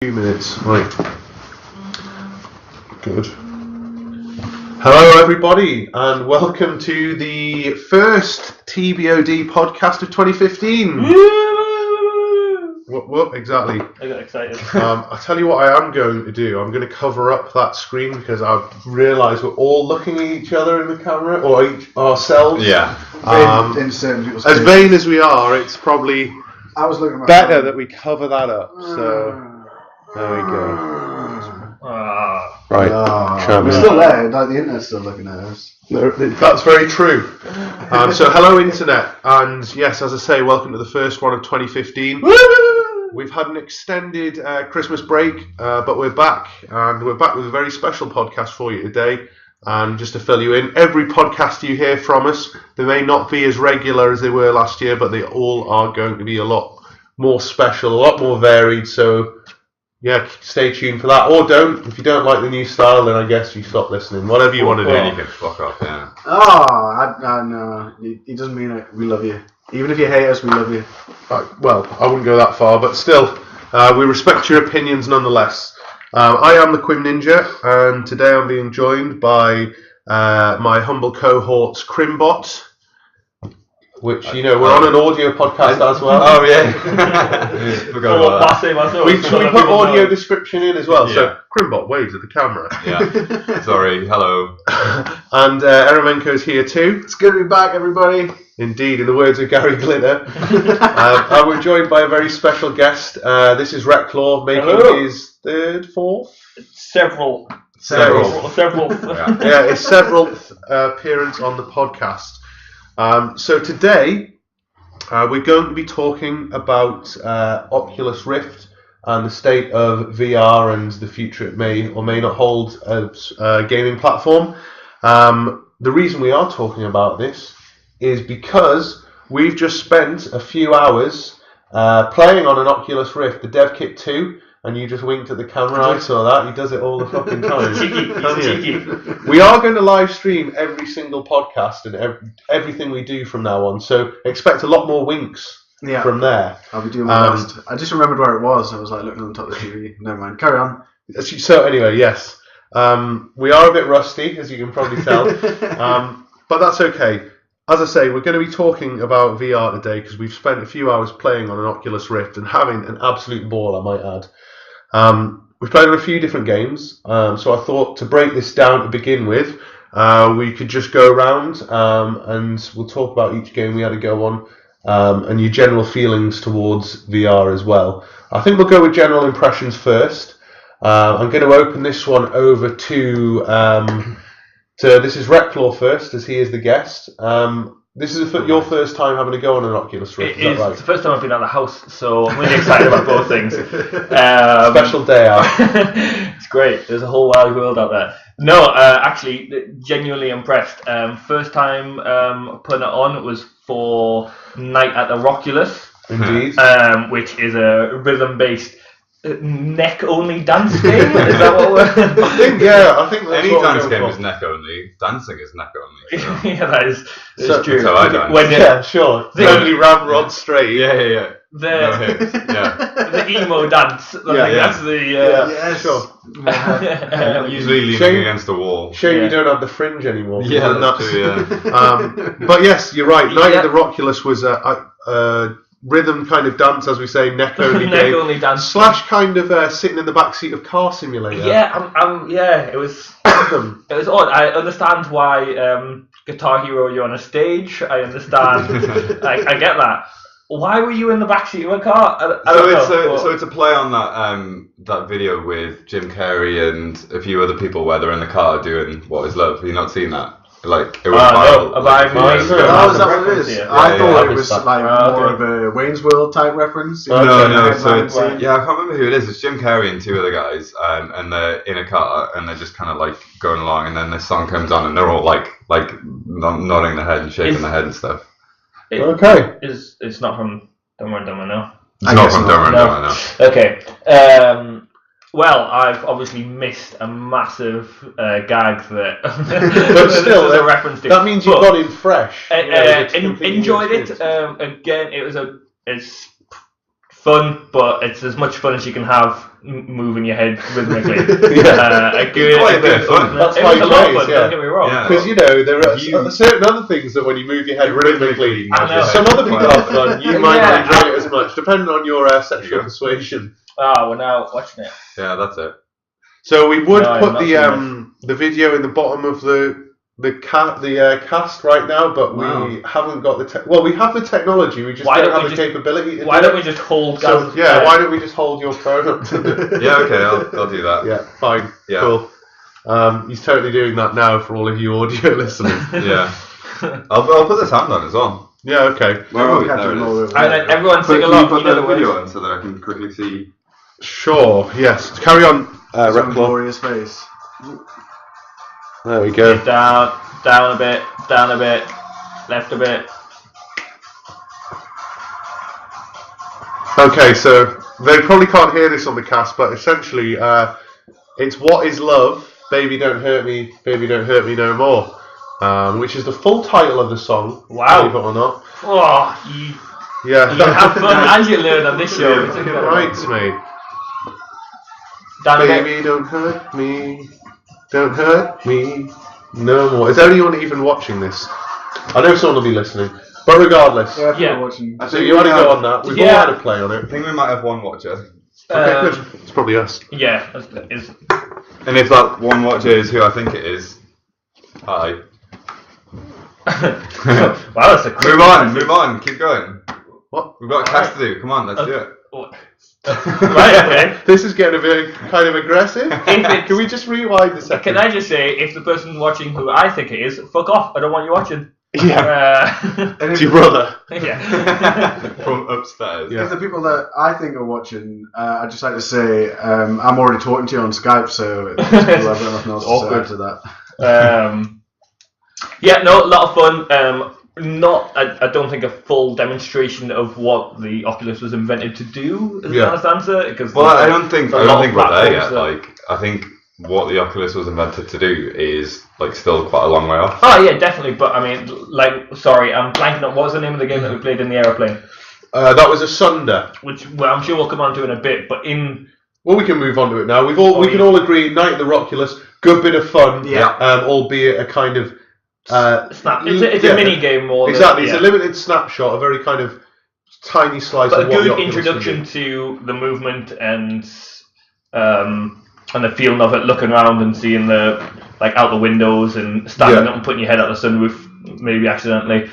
2 minutes, right. Good. Hello everybody and welcome to the first TBoD podcast of 2015. Whoop, exactly. I got excited. I'll tell you what I am going to do. I'm going to cover up that screen because I've realised we're all looking at each other in the camera, or ourselves. Yeah. As vain as we are, it's probably better that we cover that up. So, there we go. Right. We're still there, like the internet's still looking at us. No, that's very true. So hello internet, and yes, as I say, welcome to the first one of 2015. We've had an extended Christmas break, but we're back, and we're back with a very special podcast for you today. And just to fill you in, every podcast you hear from us, they may not be as regular as they were last year, but they all are going to be a lot more special, a lot more varied. So yeah, stay tuned for that, or don't. If you don't like the new style, then I guess you stop listening. Whatever you want to do. You can fuck off, yeah. No, he doesn't mean it. We love you. Even if you hate us, we love you. Well, I wouldn't go that far, but still, we respect your opinions nonetheless. I am the Quim Ninja, and today I'm being joined by my humble cohorts, Crimbot, which, you know, we're on an audio podcast as well. Oh, yeah. Forgot about that. We put audio description in as well, so Crimbot waves at the camera. Yeah. Sorry, hello. And Eremenko's here too. It's good to be back, everybody. Indeed, in the words of Gary Glitter. And we're joined by a very special guest. This is Reclaw, making his fourth? Several. Yeah, his seventh appearance on the podcast. So today, we're going to be talking about Oculus Rift and the state of VR and the future it may or may not hold as a gaming platform. The reason we are talking about this is because we've just spent a few hours playing on an Oculus Rift, the Dev Kit 2, and you just winked at the camera. I saw that. He does it all the fucking time. Cheeky. We are going to live stream every single podcast and everything we do from now on, so expect a lot more winks from there. I'll be doing my best. I just remembered where it was. I was like looking on top of the TV. Never mind. Carry on. So anyway, yes. We are a bit rusty, as you can probably tell. But that's okay. As I say, we're going to be talking about VR today because we've spent a few hours playing on an Oculus Rift and having an absolute ball, I might add. We've played on a few different games, so I thought to break this down to begin with, we could just go around and we'll talk about each game we had to go on and your general feelings towards VR as well. I think we'll go with general impressions first. I'm going to open this one over to this is Reclaw first, as he is the guest. This is your first time having to go on an Oculus Rift, is that right? It's the first time I've been out of the house, so I'm really excited about both things. Special day out. It's great. There's a whole wide world out there. No, actually, genuinely impressed. First time putting it on was for Night at the Rockulus. Indeed. Which is a rhythm-based neck-only dance game? Is that what we're... I think that's any dance game is neck-only. Dancing is neck-only. So. Yeah, that is true. So I dance. Sure. Only ramrod straight. Yeah. The emo dance. That's the... Sure. Usually leaning against a wall. Shame you don't have the fringe anymore. Yeah, that's true, but yes, you're right. Night at the Rockulus was a rhythm kind of dance, as we say, neck only game dance / kind of sitting in the back seat of Car Simulator. It was it was odd. I understand why Guitar Hero you're on a stage. I understand. I get that. Why were you in the backseat of a car? So it's a play on that video with Jim Carrey and a few other people where they're in the car doing What Is Love. Have you not seen that? Like it was no, is that what it is? I thought it was more of a Wayne's World type reference. No. So it's, I can't remember who it is. It's Jim Carrey and two other guys, and they're in a car and they're just kind of like going along, and then this song comes on and they're all like nodding their head and shaking their head and stuff. It's not from Dumber and Dumber, no? It's not from Dumber and Dumber, no. Okay. Well, I've obviously missed a massive gag that but still, a reference to. That means you got in fresh. Enjoyed it. Again, it's fun, but it's as much fun as you can have moving your head rhythmically. Quite a bit of fun. That's it why was a lot of plays, fun, yeah. don't get me wrong. Because there are certain other things that when you move your head rhythmically, some other people have fun. You might not enjoy it as much, depending on your sexual persuasion. We're now watching it. Yeah, that's it. So we would put the video in the bottom of the cast right now, but we haven't got the we have the technology. We just don't have the capability. Why don't we just hold? So, why don't we just hold your phone up to the? Yeah, okay, I'll do that. Yeah, fine, yeah. Cool. He's totally doing that now for all of you audio listeners. Yeah, I'll put the sound on as well. Yeah, okay. Where are we? There it is. And then everyone sing along. Put the video on so that I can quickly see. Sure. Yes. Carry on. Glorious face. There we go. Down a bit, left a bit. Okay, so they probably can't hear this on the cast, but essentially, it's "What Is Love? Baby Don't Hurt Me, Baby Don't Hurt Me No More," which is the full title of the song. Wow. Believe it or not. Oh, you have fun and you learn on this show. Right, mate. Baby, don't hurt me. Don't hurt me no more. Is anyone even watching this? I know someone will be listening. But regardless. Yeah. Watching. So you want to go on that? We've all had a play on it. I think we might have one watcher. Okay, good. It's probably us. Yeah. And if that one watcher is who I think it is, hi. Wow, that's a quick Move on, keep going. What? We've got a cast to do. Come on, let's do it. Right, okay. This is getting a bit kind of aggressive. Can we just rewind a second? Can I just say, if the person watching who I think it is, fuck off. I don't want you watching. Yeah. It's your brother. Yeah. From upstairs. If the people that I think are watching, I'd just like to say, I'm already talking to you on Skype, so I've got nothing else to say after that. Yeah, no, a lot of fun. I don't think a full demonstration of what the Oculus was invented to do is the honest answer. Because I don't think we're there yet. I think what the Oculus was invented to do is still quite a long way off. Oh yeah, definitely. But I mean, sorry, I'm blanking on what was the name of the game that we played in the aeroplane. That was Asunder, which I'm sure we'll come on to in a bit. But we can move on to it now. We can all agree, Night of the Roculus, good bit of fun. Yeah. Albeit a kind of. It's a mini game more. Exactly, it's a limited snapshot, a very kind of tiny slice of what the Oculus. Oculus Introduction to the movement and the feeling of it, looking around and seeing the out the windows and standing up and putting your head out the sunroof, maybe accidentally.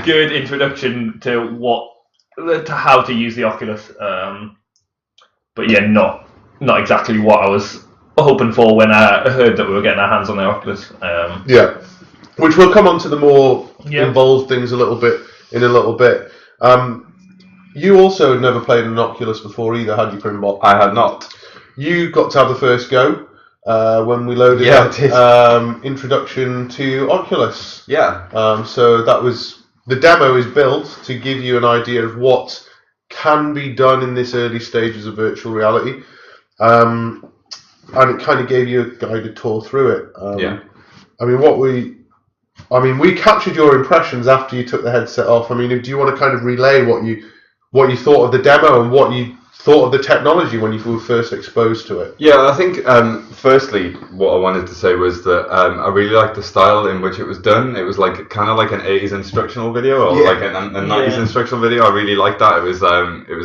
Good introduction to how to use the Oculus. But yeah, not exactly what I was hoping for when I heard that we were getting our hands on the Oculus. Which we'll come on to the more involved things in a little bit. You also had never played an Oculus before either, had you, Primbot? I had not. You got to have the first go when we loaded up Introduction to Oculus. Yeah. So that was the demo is built to give you an idea of what can be done in this early stages of virtual reality. And it kind of gave you a guided tour through it. We captured your impressions after you took the headset off. Do you want to kind of relay what you thought of the demo and what you thought of the technology when you were first exposed to it? Yeah, I think firstly, what I wanted to say was that I really liked the style in which it was done. It was kind of like an 80s instructional video or like a 90s instructional video. I really liked that. It was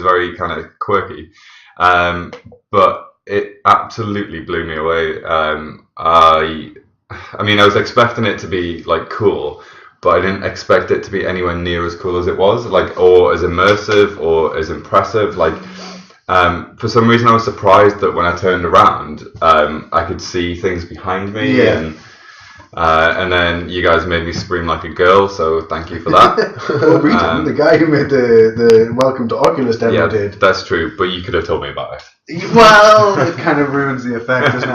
very kind of quirky, but it absolutely blew me away. I was expecting it to be cool, but I didn't expect it to be anywhere near as cool as it was, or as immersive or as impressive. For some reason, I was surprised that when I turned around, I could see things behind me, and then you guys made me scream like a girl. So thank you for that. Well, we didn't. The guy who made the Welcome to Oculus demo did. That's true, but you could have told me about it. Well, it kind of ruins the effect, doesn't it?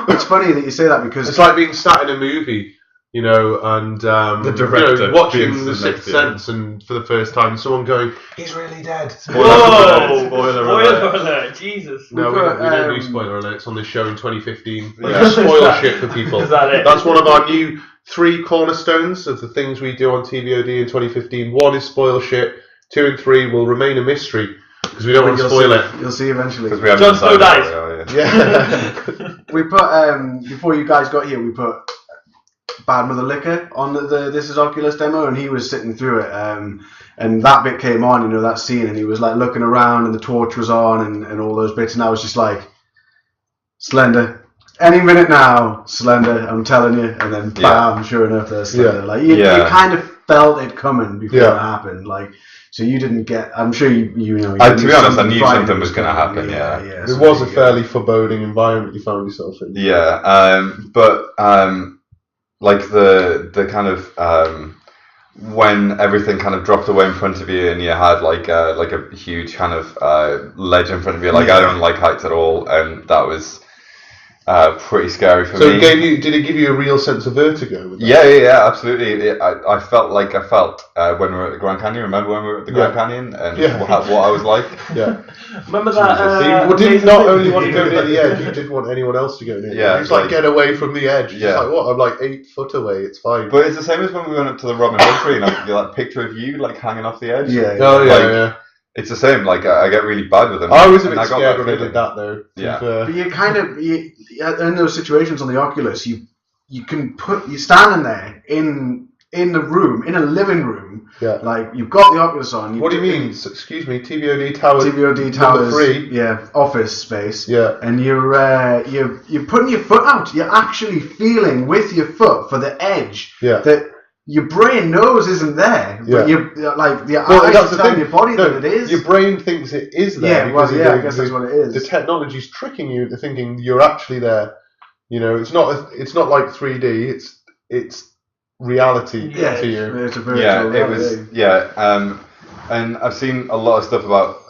It's funny that you say that because it's like being sat in a movie, and the director watching The Sixth Sense, and for the first time, someone going, "He's really dead." Whoa! Spoiler alert! Jesus. No, we don't do spoiler alerts on this show in 2015. Spoil shit for people. Is that it? That's one of our new 3 cornerstones of the things we do on TBoD in 2015. One is spoil shit. 2 and 3 will remain a mystery because we don't want to spoil it. You'll see eventually. Jon Snow dies. Yeah. We put before you guys got here, we put Bad Mother Liquor on the This Is Oculus demo, and he was sitting through it. And that bit came on, that scene, and he was like looking around, and the torch was on, and all those bits, and I was just like, Slender. Any minute now, Slender, I'm telling you. And then bam, sure enough, there's Slender. Like you kind of felt it coming before it happened. Like, so you didn't get. I'm sure you know. To be honest, I knew something was going to happen. Yeah. It was a fairly foreboding environment you found yourself in. Yeah, but like the kind of when everything kind of dropped away in front of you and you had like a huge kind of ledge in front of you. Like I don't like heights at all, and that was. Pretty scary for me. So did it give you a real sense of vertigo? With that? Yeah, absolutely. I felt when we were at the Grand Canyon. Remember when we were at the Grand Canyon and what I was like? Yeah. Remember that? So you did not only want to go near the edge, you didn't want anyone else to go near. Yeah, you just like get away from the edge. It's like what? I'm like 8 foot away. It's fine. But it's the same as when we went up to the Robin Hood tree and I could get that picture of you like hanging off the edge. Yeah. It's the same. Like I get really bad with them. I was a bit scared when I did that though. Yeah. But you kind of in those situations on the Oculus, you you're standing there in the room, in a living room. Yeah. Like you've got the Oculus on. What do you mean? Excuse me, TBoD Tower. TBoD Towers. Number 3. Yeah. Office space. Yeah. And you're putting your foot out. You're actually feeling with your foot for the edge. Yeah. That your brain knows isn't there, but you're like your eyes are telling your body that it is. Your brain thinks it is there. Yeah, I guess that's what it is. The technology's tricking you into thinking you're actually there. You know, it's not like 3D. It's reality to you. It's a virtual reality. And I've seen a lot of stuff about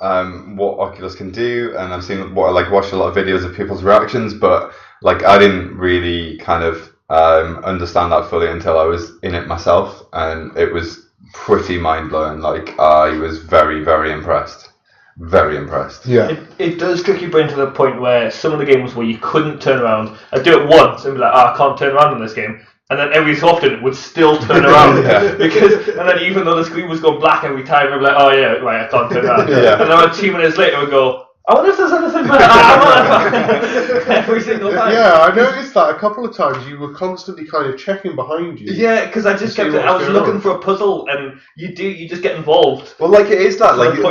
what Oculus can do, and I've seen watched a lot of videos of people's reactions, but like I didn't really kind of understand that fully until I was in it myself, and it was pretty mind-blowing. Like I was very, very impressed. Very impressed. Yeah. It does trick your brain to the point where some of the games where you couldn't turn around, I'd do it once and be like, I can't turn around in this game. And then every so often it would still turn around. And then even though the screen was going black every time, I'd be like, oh yeah, right, I can't turn around. And then 2 minutes later it would go, I wonder if there's anything better. Every single time. Yeah, I noticed that a couple of times. You were constantly kind of checking behind you. Yeah, because I just kept. I was looking for a puzzle, and you just get involved. Well, like it is that, like a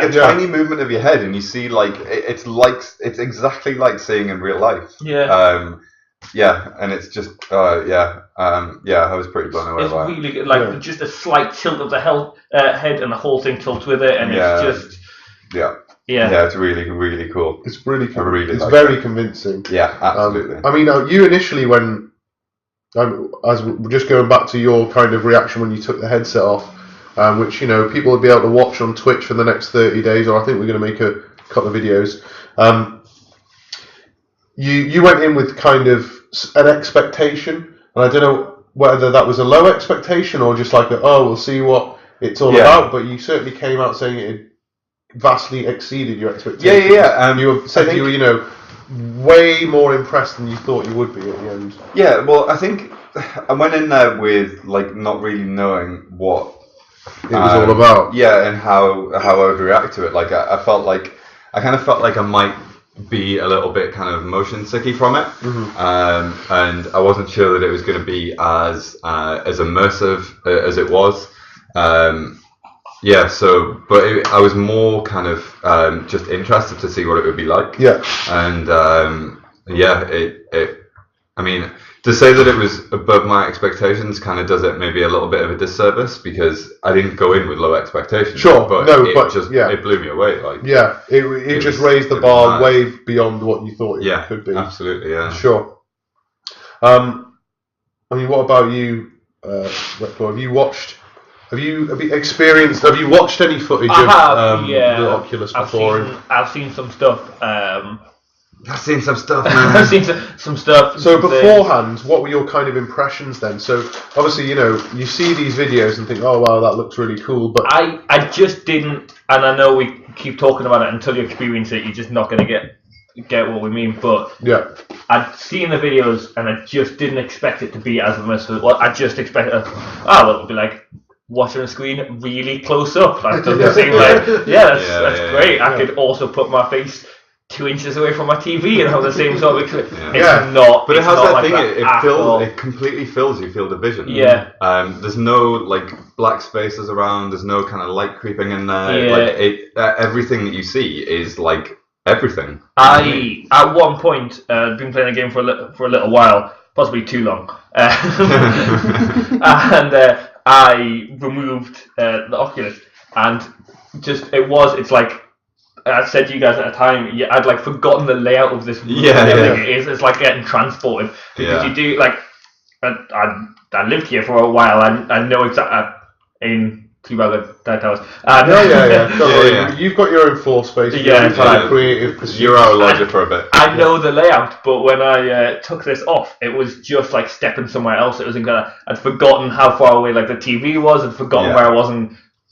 tiny Yeah. movement of your head, and you see like it's exactly like seeing in real life. Yeah. And it's just I was pretty blown away It's by it. really good. Like just a slight tilt of the head, and the whole thing tilts with it, and it's just. Yeah, it's really, really cool. It's really, it's like very convincing. Yeah, absolutely. I mean, you initially when, as we're just going back to your kind of reaction when you took the headset off, which people will be able to watch on Twitch for the next 30 days, or I think we're going to make a couple of videos. You went in with kind of an expectation, and I don't know whether that was a low expectation or just like we'll see what it's all about. But you certainly came out saying it vastly exceeded your expectations. You said you were, way more impressed than you thought you would be at the end. Yeah, well, I think I went in there with like not really knowing what it was all about. Yeah, and how I would react to it. Like I kind of felt like I might be a little bit kind of motion sicky from it, and I wasn't sure that it was going to be as immersive as it was. I was more kind of just interested to see what it would be like. Yeah. And I mean, to say that it was above my expectations kind of does it maybe a little bit of a disservice because I didn't go in with low expectations. Sure, but it blew me away. Like it just raised the bar way beyond what you thought it could be. Absolutely, yeah. Sure. I mean, what about you, Rector? Have you watched any footage of the Oculus before? I've seen some stuff. I've seen some stuff, man. I've seen some stuff. So beforehand, what were your kind of impressions then? So obviously, you see these videos and think, oh wow, that looks really cool. But I just didn't, and I know we keep talking about it until you experience it. You're just not going to get what we mean. But yeah, I'd seen the videos and I just didn't expect it to be as immersive. Well, I just expected, it would be like watching the screen really close up. That doesn't seem like that's great. I could also put my face 2 inches away from my TV and have the same sort of experience. It's not. But it has that like thing. that It completely fills your field of vision. Yeah. There's no like black spaces around. There's no kind of light creeping in there. Yeah. Like everything that you see is like everything. At one point, been playing a game for a little while, possibly too long, and I removed the Oculus, and it's like I said to you guys at the time, I'd like forgotten the layout of this room. It's like getting transported because you do like I lived here for a while. I know exactly in TBoD Towers. You've got your own floor space. Creative pursuits. You're out of lodger for a bit. I know the layout, but when I took this off, it was just like stepping somewhere else. It was I'd forgotten how far away like the TV was. I'd forgotten where I was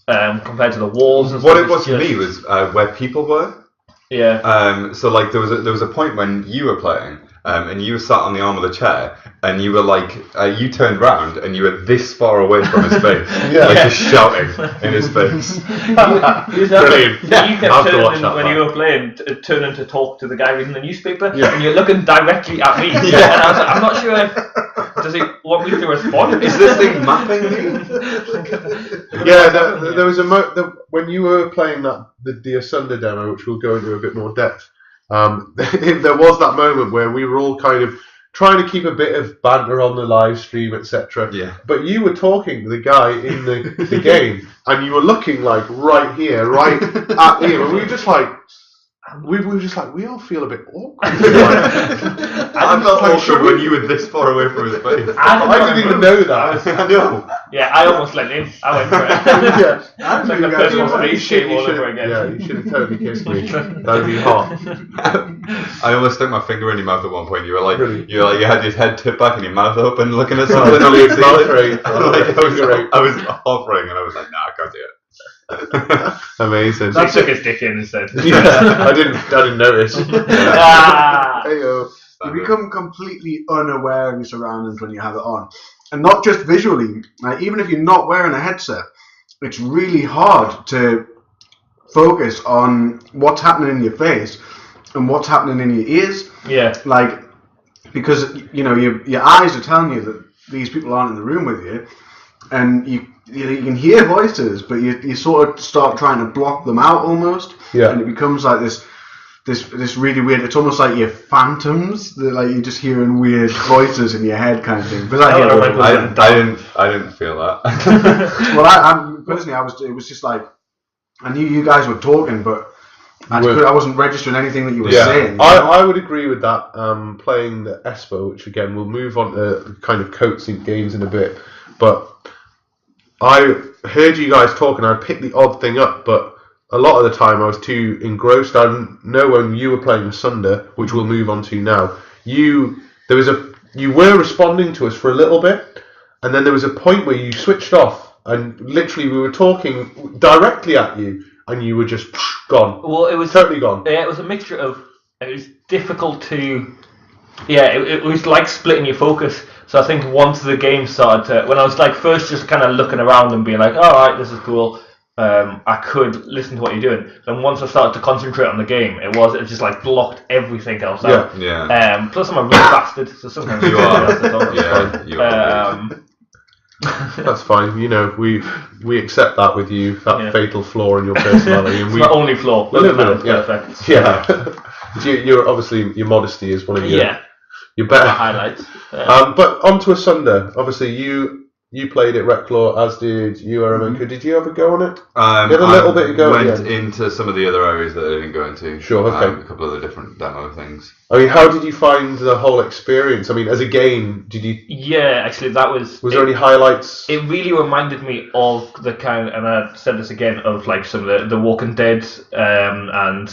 compared to the walls. And what it was for me was where people were. Yeah. So like there was a point when you were playing. And you were sat on the arm of the chair, and you were like, you turned round, and you were this far away from his face, just shouting in his face. Brilliant. You kept turning when you were playing, turning to talk to the guy reading the newspaper, and you're looking directly at me. And I was like, I'm not sure. Does he want me to respond? Is this thing mapping me? There was when you were playing the Asunder demo, which we'll go into a bit more depth. There was that moment where we were all kind of trying to keep a bit of banter on the live stream, etc. Yeah. But you were talking to the guy in the game, and you were looking like right here, right at him, and we were just like. We were just like, we all feel a bit awkward. I felt awkward when you were this far away from his face. I didn't even know that. I know. Yeah, I almost let in. I went for it. It's like the personal space game all over again. Yeah, you should have totally kissed me. That'd be hot. I almost stuck my finger in your mouth at one point. You were like, you had your head tipped back and your mouth open, looking at something. I was hovering, and I was like, nah, I can't do it. Amazing. He took his dick in instead. I didn't notice. You become completely unaware of your surroundings when you have it on, and not just visually. Like, even if you're not wearing a headset, it's really hard to focus on what's happening in your face and what's happening in your ears. Yeah. Like, because your eyes are telling you that these people aren't in the room with you, and you can hear voices, but you sort of start trying to block them out almost. Yeah. And it becomes like this really weird. It's almost like your phantoms. That like you're just hearing weird voices in your head, kind of thing. But I didn't feel that. Well, I personally, it was just like I knew you guys were talking, but I wasn't registering anything that you were saying. I would agree with that. Playing the Espo, which again we'll move on to kind of coatsink games in a bit, but. I heard you guys talking. I picked the odd thing up, but a lot of the time I was too engrossed. I didn't know when you were playing Asunder, which we'll move on to now. You were responding to us for a little bit, and then there was a point where you switched off, and literally we were talking directly at you, and you were just gone. Well, it was totally gone. Yeah, it was a mixture of. It was difficult to. Yeah, it was like splitting your focus. So I think once the game started to, when I was like first just kind of looking around and being like, all right, this is cool, I could listen to what you're doing. Then once I started to concentrate on the game, it just like blocked everything else out. Yeah. Plus I'm a real bastard, so sometimes you are. You are. That's fine. We accept that with you, that fatal flaw in your personality. And it's my only flaw. Perfect. Yeah. You're obviously your modesty is one of your better highlights. But onto Asunder. Obviously, you played it, Reclaw, as did you, Araminka. Did you ever go on it? You had a little bit to go. Went into some of the other areas that I didn't go into. Sure, okay. A couple of the different demo things. I mean, how did you find the whole experience? I mean, as a game, did you? Yeah, actually, that was. Was there any highlights? It really reminded me of the kind, and I said this again, of like some of the Walking Dead and.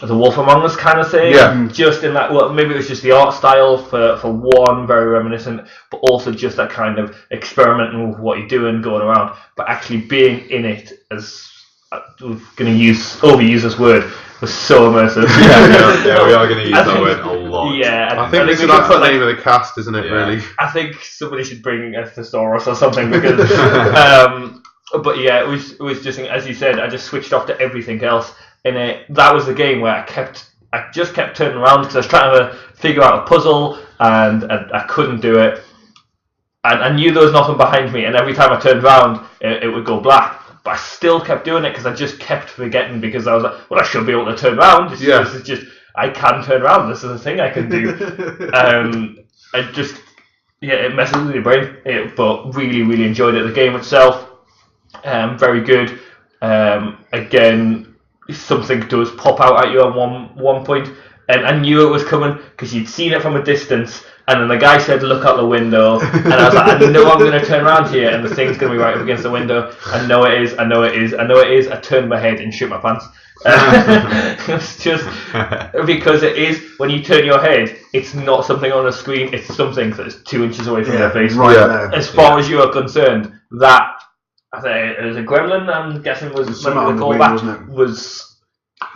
The Wolf Among Us kind of thing. Yeah. Just in that, well, maybe it was just the art style for one, very reminiscent, but also just that kind of experimenting with what you're doing, going around, but actually being in it as going to overuse this word, was so immersive. yeah, we are going to use that word a lot. Yeah, I think that's the name of the cast, isn't it? Yeah. Really. I think somebody should bring a thesaurus or something because. But yeah, it was just, as you said, I just switched off to everything else, and that was the game where I just kept turning around because I was trying to figure out a puzzle and I couldn't do it. And I knew there was nothing behind me, and every time I turned around, it would go black. But I still kept doing it because I just kept forgetting because I was like, well, I should be able to turn around. This is just, I can turn around. This is a thing I can do. It messes with your brain. But really, really enjoyed it. The game itself, very good. Again, something does pop out at you at one point, and I knew it was coming because you'd seen it from a distance. And then the guy said, look out the window. And I was like, I know I'm going to turn around here and the thing's going to be right up against the window. I know it is. I turned my head and shook my pants. It's just because it is, when you turn your head, it's not something on a screen. It's something that's 2 inches away from your face. Right there. As far as you are concerned, that, I think it was a gremlin, I'm guessing was the callback,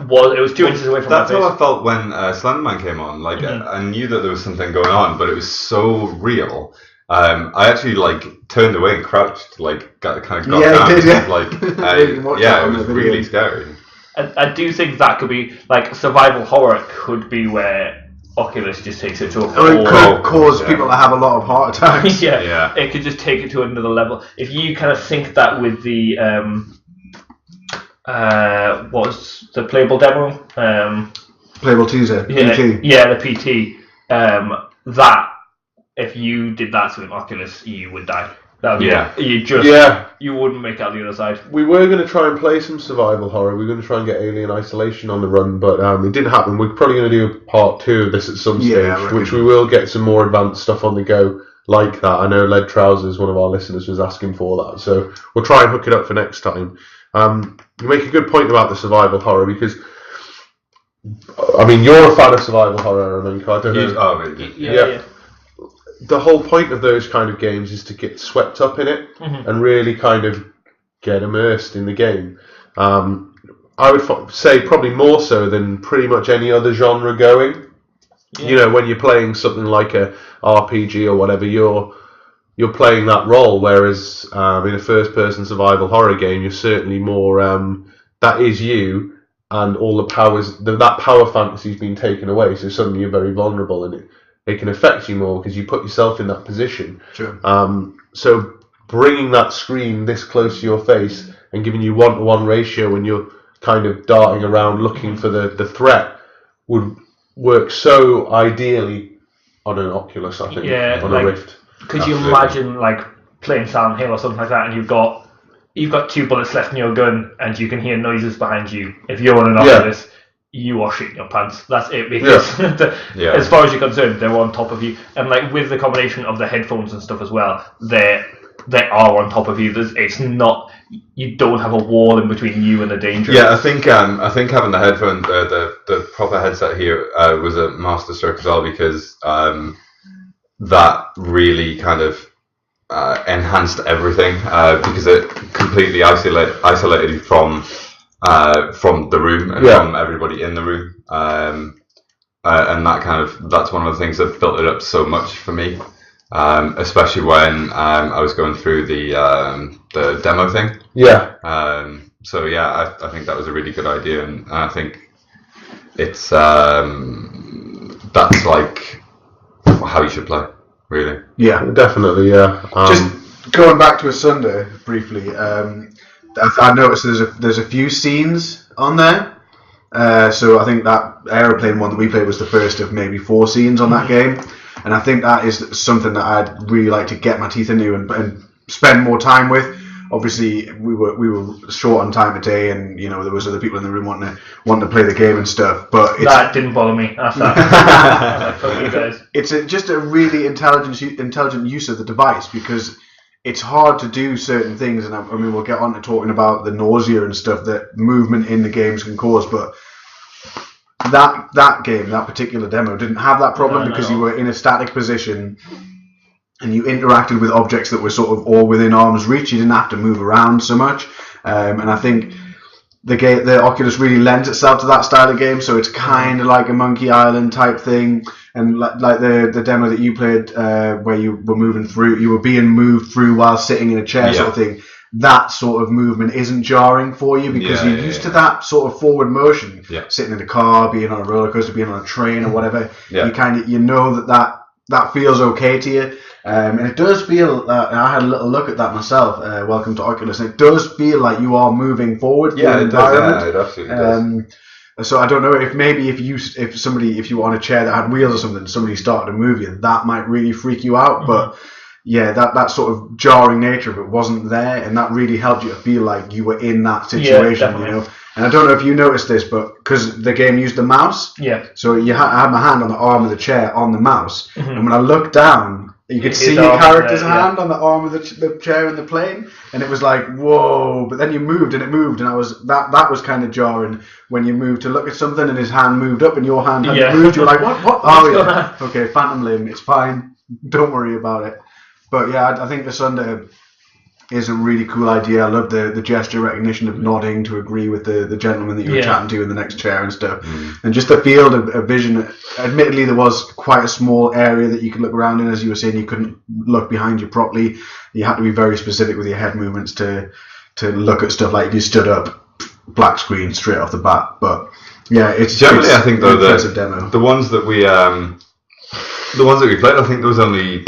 it was 2 inches away from That's my face. how I felt when Slenderman came on. Like I knew that there was something going on, but it was so real. I actually turned away and crouched, kind of got down. It was really scary. I do think that could be survival horror could be where Oculus just takes it to a whole. It could cause people to have a lot of heart attacks. yeah, it could just take it to another level. If you kind of think that with the what was the playable demo? Playable teaser. PT. Yeah, the PT. That if you did that to an Oculus, you would die. You wouldn't make out the other side. We were going to try and play some survival horror. We were going to try and get Alien Isolation on the run, but it didn't happen. We're probably going to do a part 2 of this at some stage, which we will get some more advanced stuff on the go like that. I know Lead Trousers, one of our listeners, was asking for that, so we'll try and hook it up for next time. You make a good point about the survival horror because, I mean, you're a fan of survival horror, I don't know. Yeah. The whole point of those kind of games is to get swept up in it and really kind of get immersed in the game. I would say probably more so than pretty much any other genre going. Yeah. You know, when you're playing something like a RPG or whatever, you're playing that role, whereas in a first-person survival horror game, you're certainly more that is you, and all the powers that power fantasy's been taken away. So suddenly you're very vulnerable, and it can affect you more because you put yourself in that position. Sure. So bringing that screen this close to your face and giving you 1-to-1 ratio when you're kind of darting around looking for the threat would work so ideally on an Oculus, I think, on a Rift. Could you imagine playing Silent Hill or something like that, and you've got 2 bullets left in your gun, and you can hear noises behind you? If you're on an Oculus, you are shitting your pants. That's it, because as far as you're concerned, they're on top of you, and with the combination of the headphones and stuff as well, they are on top of you. It's not, you don't have a wall in between you and the danger. Yeah, I think having the headphone, the proper headset here was a masterstroke as well, because that really kind of enhanced everything because it completely isolated you from the room and from everybody in the room, and that's one of the things that built it up so much for me, especially when I was going through the demo thing. So I think that was a really good idea, and I think it's that's how you should play, really. Yeah, definitely. Just going back to Asunder briefly. I noticed there's a few scenes on there. So I think that aeroplane one that we played was the first of maybe 4 scenes on that game, and I think that is something that I'd really like to get my teeth into and spend more time with. Obviously, we were short on time today, and there was other people in the room wanting to play the game and stuff. But that didn't bother me. That's that. You guys. It's just a really intelligent use of the device, because it's hard to do certain things, and I mean we'll get on to talking about the nausea and stuff that movement in the games can cause, but that particular demo didn't have that problem because you were in a static position and you interacted with objects that were sort of all within arm's reach. You didn't have to move around so much, and I think the Oculus really lends itself to that style of game, so it's kind of like a Monkey Island type thing, and like the demo that you played, where you were being moved through while sitting in a chair, sort of thing. That sort of movement isn't jarring for you because you're used to that sort of forward motion, sitting in a car, being on a roller coaster, being on a train or whatever. You know that feels okay to you. And it does feel, and I had a little look at that myself, welcome to Oculus, and it does feel like you are moving forward. Yeah, it does. Yeah, it absolutely does. So I don't know if you were on a chair that had wheels or something, somebody started to move you, that might really freak you out. But yeah, that sort of jarring nature of it wasn't there, and that really helped you to feel like you were in that situation, you know. And I don't know if you noticed this, but because the game used the mouse, so I had my hand on the arm of the chair on the mouse, and when I looked down, you could see your character's hand on the arm of the chair in the plane, and it was like, whoa! But then you moved, and it moved, and that was kind of jarring when you moved to look at something, and his hand moved up, and your hand hadn't moved. You're like, what? Oh yeah, okay, phantom limb, it's fine. Don't worry about it. But yeah, I think the Sunday is a really cool idea. I love the gesture recognition of nodding to agree with the gentleman that you were chatting to in the next chair and stuff. And just the field of vision. Admittedly, there was quite a small area that you could look around in. As you were saying, you couldn't look behind you properly. You had to be very specific with your head movements to look at stuff. Like if you stood up, black screen straight off the bat. But yeah, it's generally, I think though demo. The ones that we played, I think there was only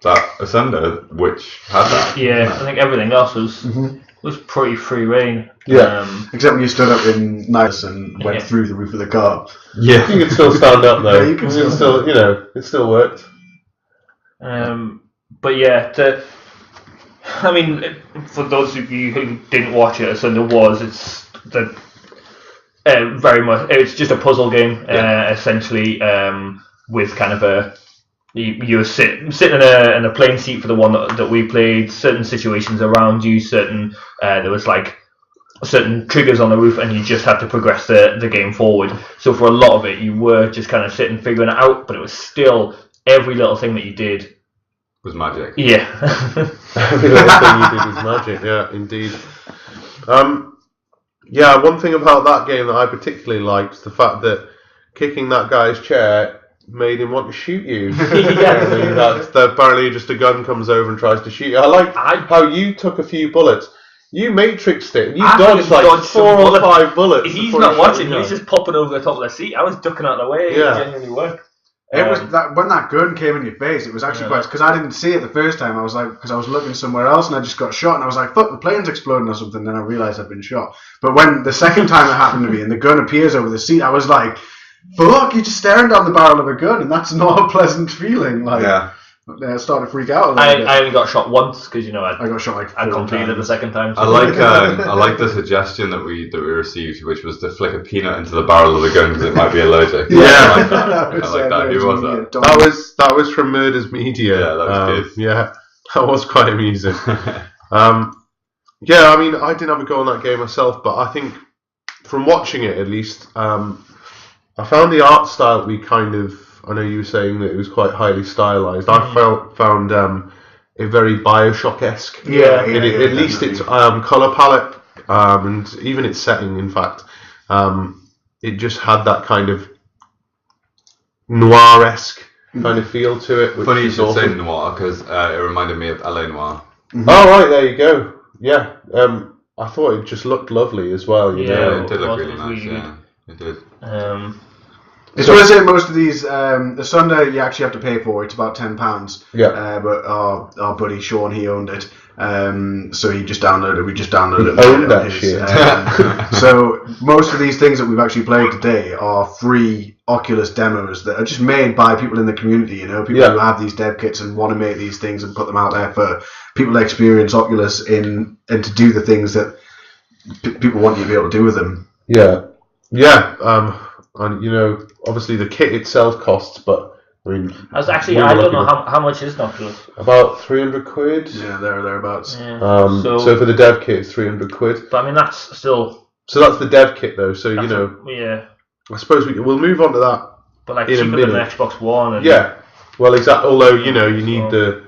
that Ascender which had that. Yeah, I think everything else was pretty free reign. Yeah, except when you stood up in Nice and went through the roof of the car. Yeah, you can still stand up though. Yeah, you can still, it still worked. But yeah, I mean, for those of you who didn't watch it, it's very much. It's just a puzzle game, essentially, with kind of you were sitting in a plane seat for the one that we played. Certain situations around you, there was like certain triggers on the roof, and you just had to progress the game forward. So for a lot of it, you were just kind of sitting figuring it out, but it was still every little thing that you did was magic. Yeah, every little thing you did was magic. Yeah, indeed. Yeah, one thing about that game that I particularly liked is the fact that kicking that guy's chair made him want to shoot you. Apparently just a gun comes over and tries to shoot you. I like how you took a few bullets. You matrixed it. You dodged like 4 or 5 bullets. He's not watching. He was just popping over the top of the seat. I was ducking out of the way. Yeah. It genuinely worked. It was that when that gun came in your face, it was actually quite, because I didn't see it the first time. I was like, because I was looking somewhere else and I just got shot, and I was like, fuck, the plane's exploding or something. Then I realised I'd been shot. But when the second time it happened to me and the gun appears over the seat, I was like, fuck, you're just staring down the barrel of a gun, and that's not a pleasant feeling. Like, I started to freak out a little bit. I only got shot once because I got shot like 4 I completed times. the second time. So. I like the suggestion that we received, which was to flick a peanut into the barrel of the gun because it might be allergic. Yeah, I like that. Who was that? That was from Murders Media. Yeah, that was good. Yeah, that was quite amusing. Yeah, I mean, I didn't have a go on that game myself, but I think from watching it at least, I found the art style I know you were saying that it was quite highly stylized. I found it very Bioshock-esque. Yeah, at least its color palette and even its setting. In fact, it just had that kind of noir-esque kind of feel to it. Which Funny you should say noir because it reminded me of LA Noire. Mm-hmm. Oh right, there you go. Yeah, I thought it just looked lovely as well. You know? It did look really nice. Yeah, it did. It's what I say. Most of these, the Sunday you actually have to pay for. It's about £10. Yeah. But our buddy Sean, he owned it. So he just downloaded it. We just downloaded it. Owned that shit. So most of these things that we've actually played today are free Oculus demos that are just made by people in the community. You know, people who have these dev kits and want to make these things and put them out there for people to experience Oculus and to do the things that people want you to be able to do with them. Yeah. Yeah. And obviously the kit itself costs, but I mean, I don't know how much is Oculus. About £300. Yeah, thereabouts. Yeah. So for the dev kit, it's £300. But I mean, that's still. So that's the dev kit, though. So yeah. I suppose we'll move on to that. But like cheaper than the Xbox One. And yeah. Well, exactly. Although you need the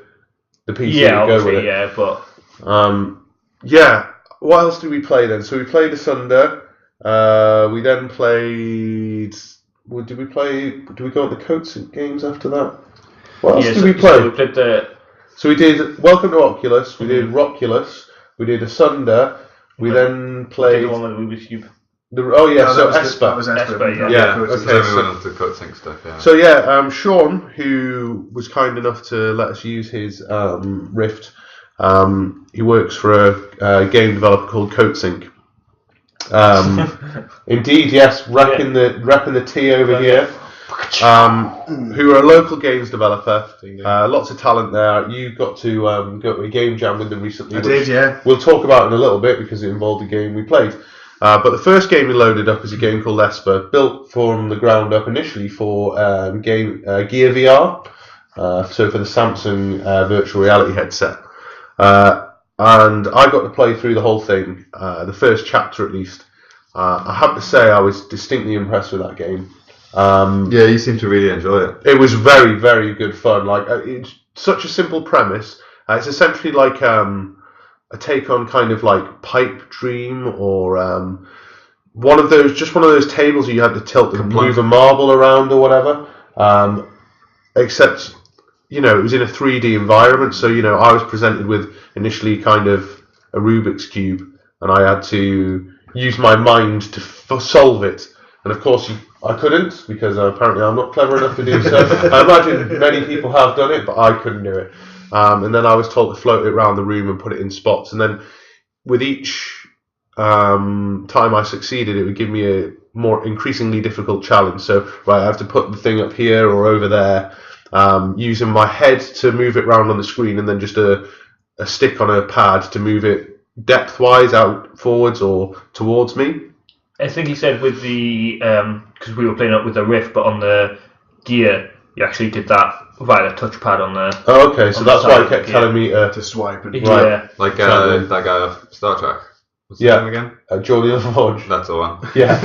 PC to go with it. Yeah, but. Yeah. what else did we play then? So we played Asunder. We then played. Did we go on the Coatsink games after that? What else did we play? So we played So we did Welcome to Oculus. We did Rockulus. We did Asunder. We then played. We did the one with the Rubik's Cube. Esper. That was Esper. Yeah. Okay. So we went on to Coatsink stuff. Yeah. So yeah, Sean, who was kind enough to let us use his Rift, he works for a game developer called Coatsink. Indeed, yes, repping the T over here. Who are a local games developer. Lots of talent there. You got to go to a game jam with them recently. I did, yeah. We'll talk about in a little bit because it involved a game we played. But the first game we loaded up is a game called Esper, built from the ground up initially for Gear VR, so for the Samsung virtual reality headset. And I got to play through the whole thing, the first chapter at least. I have to say I was distinctly impressed with that game. Yeah, you seem to really enjoy it. It was very, very good fun. Like it's such a simple premise. It's essentially like a take on kind of like Pipe Dream or one of those tables where you had to tilt and move a marble around or whatever. Except, it was in a 3D environment. So, I was presented with initially kind of a Rubik's Cube and I had to use my mind to solve it. And of course, I couldn't because apparently I'm not clever enough to do so. I imagine many people have done it, but I couldn't do it. And then I was told to float it around the room and put it in spots. And then with each time I succeeded, it would give me a more increasingly difficult challenge. So, right, I have to put the thing up here or over there, using my head to move it around on the screen and then just a stick on a pad to move it depth-wise out forwards or towards me. I think he said with the, because we were playing up with the Rift, but on the Gear, you actually did that via the touchpad on the... Oh, okay, so that's why he kept telling me to swipe. And yeah. Like that guy off Star Trek. What's his name again? Julian Forge. That's the one. Yeah.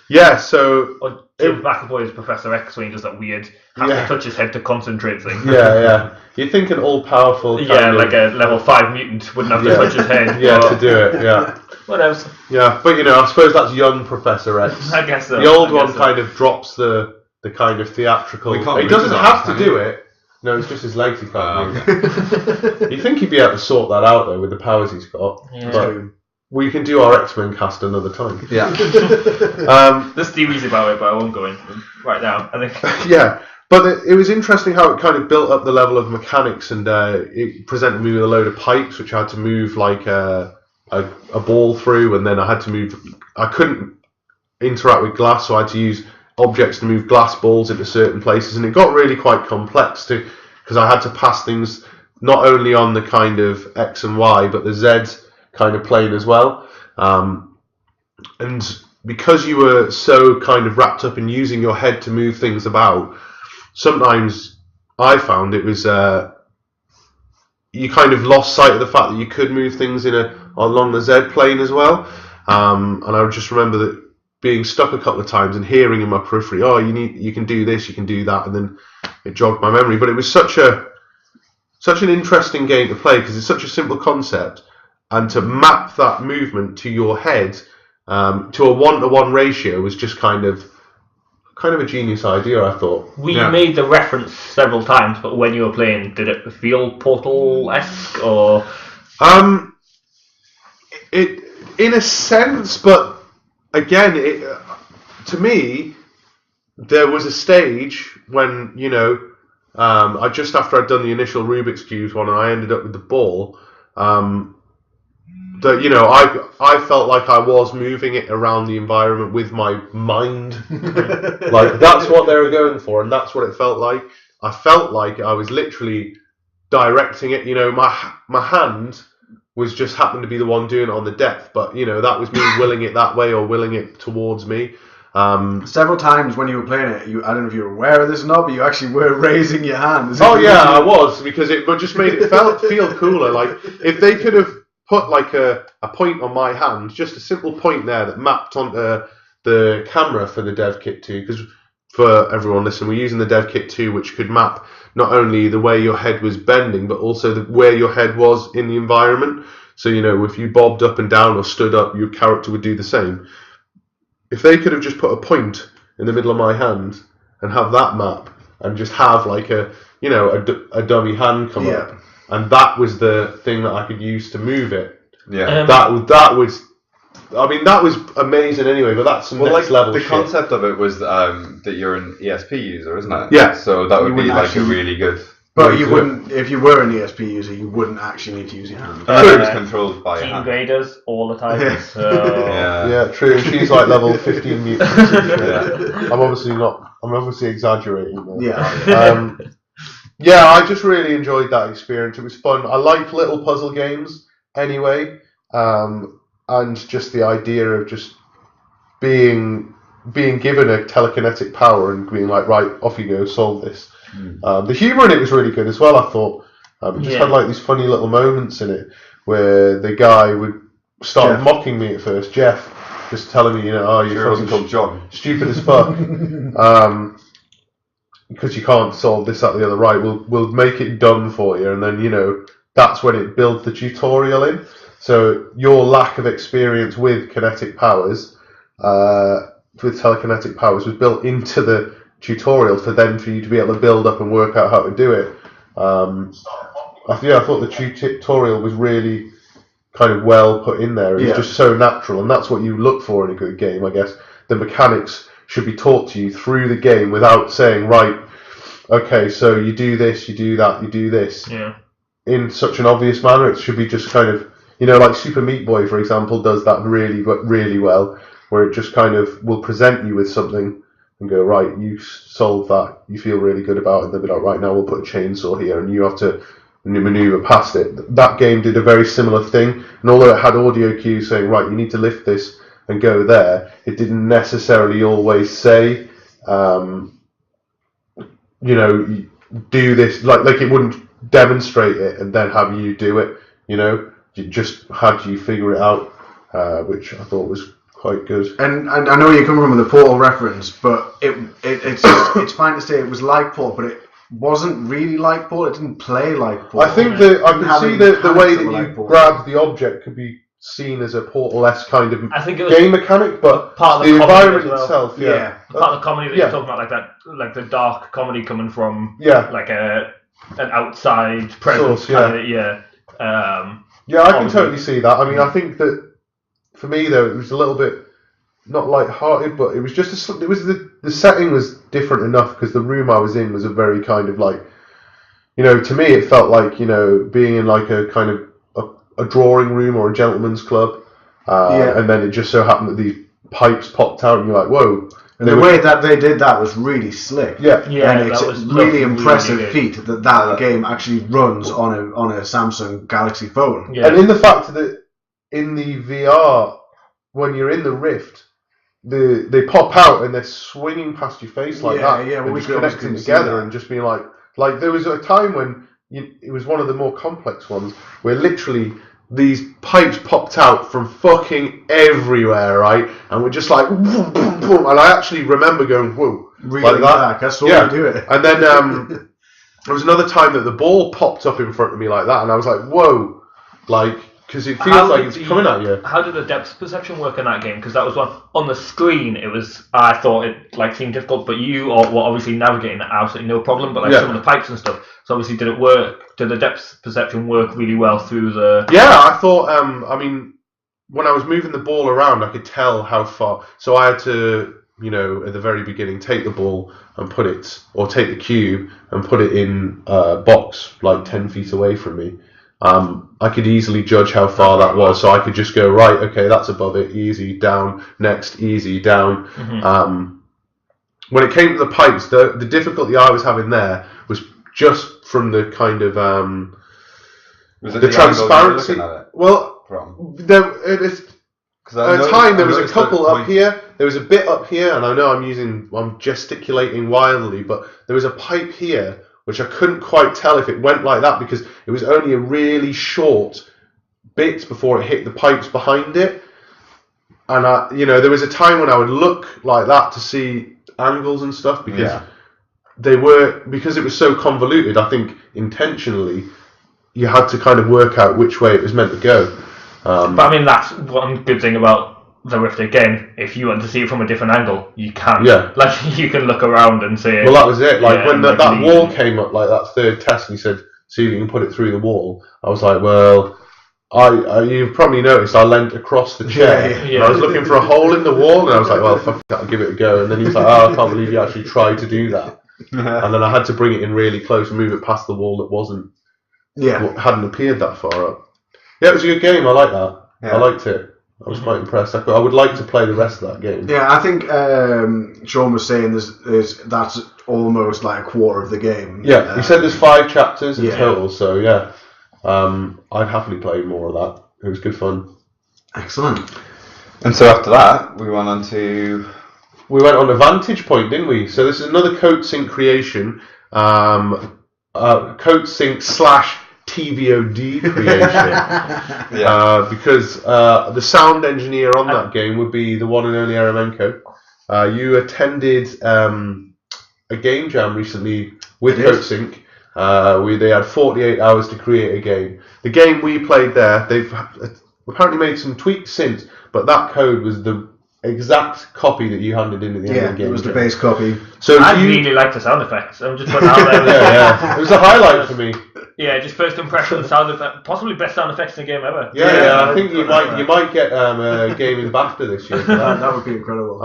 Yeah, so... Or Jim McAvoy's Professor X when he does that weird, have to touch his head to concentrate thing. Yeah. You'd think an all-powerful... like a level 5 mutant wouldn't have to touch his head. Yeah, to do it, yeah. What else? Yeah, but I suppose that's young Professor X. I guess so. The old one kind of drops the kind of theatrical... He doesn't have to do it. No, it's just his legs he can't move. Okay. You'd think he'd be able to sort that out, though, with the powers he's got. Yeah. But we can do our X-Men cast another time. Yeah. There's theories about it, but I won't go into them right now, I think. Yeah, but it was interesting how it kind of built up the level of mechanics, and it presented me with a load of pipes, which I had to move like a ball through, and then I had to move... I couldn't interact with glass, so I had to use objects to move glass balls into certain places, and it got really quite complex because I had to pass things not only on the kind of X and Y, but the Z kind of plane as well. And because you were so kind of wrapped up in using your head to move things about, sometimes I found it was you kind of lost sight of the fact that you could move things along the Z plane as well. And I just remember that being stuck a couple of times and hearing in my periphery, you can do this, you can do that, and then it jogged my memory. But it was such an interesting game to play because it's such a simple concept, and to map that movement to your head to a 1-to-1 ratio was just kind of a genius idea, I thought. We made the reference several times, but when you were playing, did it feel Portal-esque or? It in a sense, but again, to me, there was a stage when I just after I'd done the initial Rubik's Cube one, and I ended up with the ball. That I felt like I was moving it around the environment with my mind. Like that's what they were going for, and that's what it felt like. I felt like I was literally directing it. My hand was just happened to be the one doing it on the depth, but that was me willing it that way or willing it towards me. Several times when you were playing it, I don't know if you were aware of this or not, but you actually were raising your hands. Oh yeah, I was, because it just made it feel cooler. Like if they could have put like a point on my hand, just a simple point there that mapped onto the camera for the Dev Kit 2, because for everyone listening, we're using the Dev Kit 2, which could map not only the way your head was bending, but also where your head was in the environment. So, if you bobbed up and down or stood up, your character would do the same. If they could have just put a point in the middle of my hand and have that map and just have like a dummy hand come up, and that was the thing that I could use to move it. Yeah. That was amazing anyway, but that's some next level the shit. concept of it was that you're an ESP user, isn't it? Yeah. So that would You be wouldn't like actually- a really good... But you wouldn't, if you were an ESP user, you wouldn't actually need to use your hand. It was controlled by a Team hand. graders all the time. Yeah. So Yeah, true. She's like level 15 mutant. Yeah. I'm obviously exaggerating there. Yeah. I just really enjoyed that experience. It was fun. I like little puzzle games anyway, and just the idea of just being given a telekinetic power and being like, right, off you go, solve this. The humour in it was really good as well, I thought. It just had like these funny little moments in it where the guy would start mocking me at first, Jeff, just telling me, you're Sure, it wasn't called John. stupid as fuck. Because you can't solve this, that, the other. Right, we'll make it dumb for you, and then that's when it builds the tutorial in. So your lack of experience with kinetic powers, with telekinetic powers, was built into the tutorial for you to be able to build up and work out how to do it. I thought the tutorial was really kind of well put in there. It's just so natural, and that's what you look for in a good game, I guess. The mechanics should be taught to you through the game without saying, right, okay, so you do this, you do that, you do this. Yeah. In such an obvious manner. It should be just kind of, like Super Meat Boy, for example, does that really well, where it just kind of will present you with something and go, right, you solve that, you feel really good about it, and they'll be like, right, now we'll put a chainsaw here, and you have to maneuver past it. That game did a very similar thing, and although it had audio cues saying, right, you need to lift this and go there, it didn't necessarily always say, do this, like it wouldn't demonstrate it and then have you do it, it just had you figure it out, which I thought was quite good. And I know you're coming from the Portal reference, but it's fine to say it was like Portal, but it wasn't really like Portal. It didn't play like Portal. I think that I can see the way that you like grabbed the object could be seen as a Portal-esque kind of I think it was game mechanic, but part of the the comedy environment as well. itself, part of the comedy that you're talking about, like the dark comedy coming from like an outside presence Source, kind of I can totally see that. I mean, I think that for me though, it was a little bit not light-hearted, but it was just the setting was different enough because the room I was in was a very kind of like, to me it felt like being in like a kind of a drawing room or a gentleman's club, and then it just so happened that these pipes popped out, and you're like, whoa. And the way that they did that was really slick. Yeah, and it's that was a really impressive really feat that game actually runs on a Samsung Galaxy phone. Yeah. And in the fact that in the VR, when you're in the Rift, they pop out and they're swinging past your face like that, well, and we just could almost connecting couldn't see together that. and just being like there was a time when it was one of the more complex ones where literally these pipes popped out from fucking everywhere, right? And we're just like, boom, boom, boom. And I actually remember going, whoa, Reeling back. I saw you do it. And then there was another time that the ball popped up in front of me like that, and I was like, whoa, because it feels like it's coming at you. How did the depth perception work in that game? Because that was one on the screen. I thought it seemed difficult, but you were obviously navigating it absolutely no problem. But some of the pipes and stuff. So obviously, did it work? Did the depth perception work really well through the? Yeah, I thought. I mean, when I was moving the ball around, I could tell how far. So I had to, at the very beginning, take the ball and take the cube and put it in a box like 10 feet away from me. I could easily judge how far that was, so I could just go, right, okay, that's above it, easy, down, next, easy, down. Mm-hmm. When it came to the pipes, the difficulty I was having there was just from the kind of Was it the transparency. Angle you were looking at it Well, from? at a time there was a couple up here. There was a bit up here, and I know I'm gesticulating wildly, but there was a pipe here which I couldn't quite tell if it went like that because it was only a really short bit before it hit the pipes behind it. And there was a time when I would look like that to see angles and stuff because because it was so convoluted. I think intentionally you had to kind of work out which way it was meant to go. But I mean, that's one good thing about the Rift again. If you want to see it from a different angle, you can. Yeah. Like, you can look around and see it. Well, that was it. Like, Yeah, when like that wall lean. came up, like that third test, and he said, see if you can put it through the wall. I was like, well, you've probably noticed I leant across the chair. Yeah. And I was looking for a hole in the wall, and I was like, well, fuck it, I'll give it a go. And then he was like, oh, I can't believe you actually tried to do that. And then I had to bring it in really close and move it past the wall that hadn't appeared that far up. Yeah, it was a good game. I like that. Yeah. I liked it. I was quite impressed. I would like to play the rest of that game. Yeah, I think Sean was saying that's almost like a quarter of the game. Yeah, he said there's 5 chapters in Yeah. total, so yeah. I'd happily play more of that. It was good fun. Excellent. And so after that, we went on to... We went on to Vantage Point, didn't we? So this is another CodeSync creation. CodeSync / TBoD creation. Because the sound engineer on that game would be the one and only Eremenko. You attended a game jam recently with CodeSync. They had 48 hours to create a game. The game we played there, they've apparently made some tweaks since, but that code was the exact copy that you handed in at the end of the game. It was the base copy. So I really like the sound effects. I'm just putting it out there. yeah. It was a highlight for me. Yeah, just first impression sound effect, possibly best sound effects in the game ever. Yeah, I think you might get a game in BAFTA this year. For that. That would be incredible.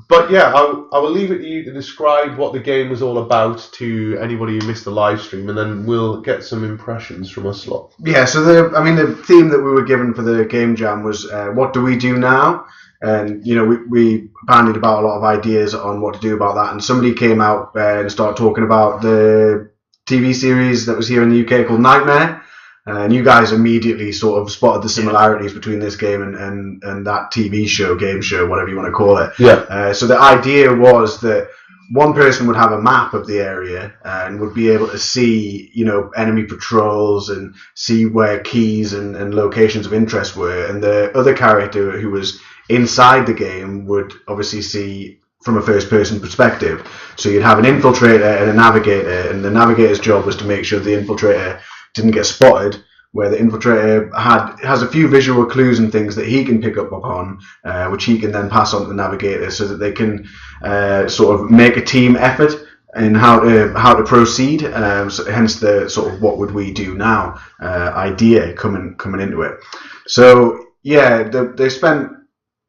But yeah, I will leave it to you to describe what the game was all about to anybody who missed the live stream, and then we'll get some impressions from us lot. Yeah, so the theme that we were given for the game jam was what do we do now? And we bandied about a lot of ideas on what to do about that, and somebody came out and started talking about the TV series that was here in the UK called Nightmare, and you guys immediately sort of spotted the similarities between this game and that TV show, game show, whatever you want to call it. Yeah. So the idea was that one person would have a map of the area and would be able to see, enemy patrols and see where keys and locations of interest were, and the other character who was inside the game would obviously see from a first-person perspective. So you'd have an infiltrator and a navigator, and the navigator's job was to make sure the infiltrator didn't get spotted, where the infiltrator has a few visual clues and things that he can pick up upon, which he can then pass on to the navigator so that they can sort of make a team effort in how to proceed. So hence the sort of what would we do now idea coming into it. So yeah, they spent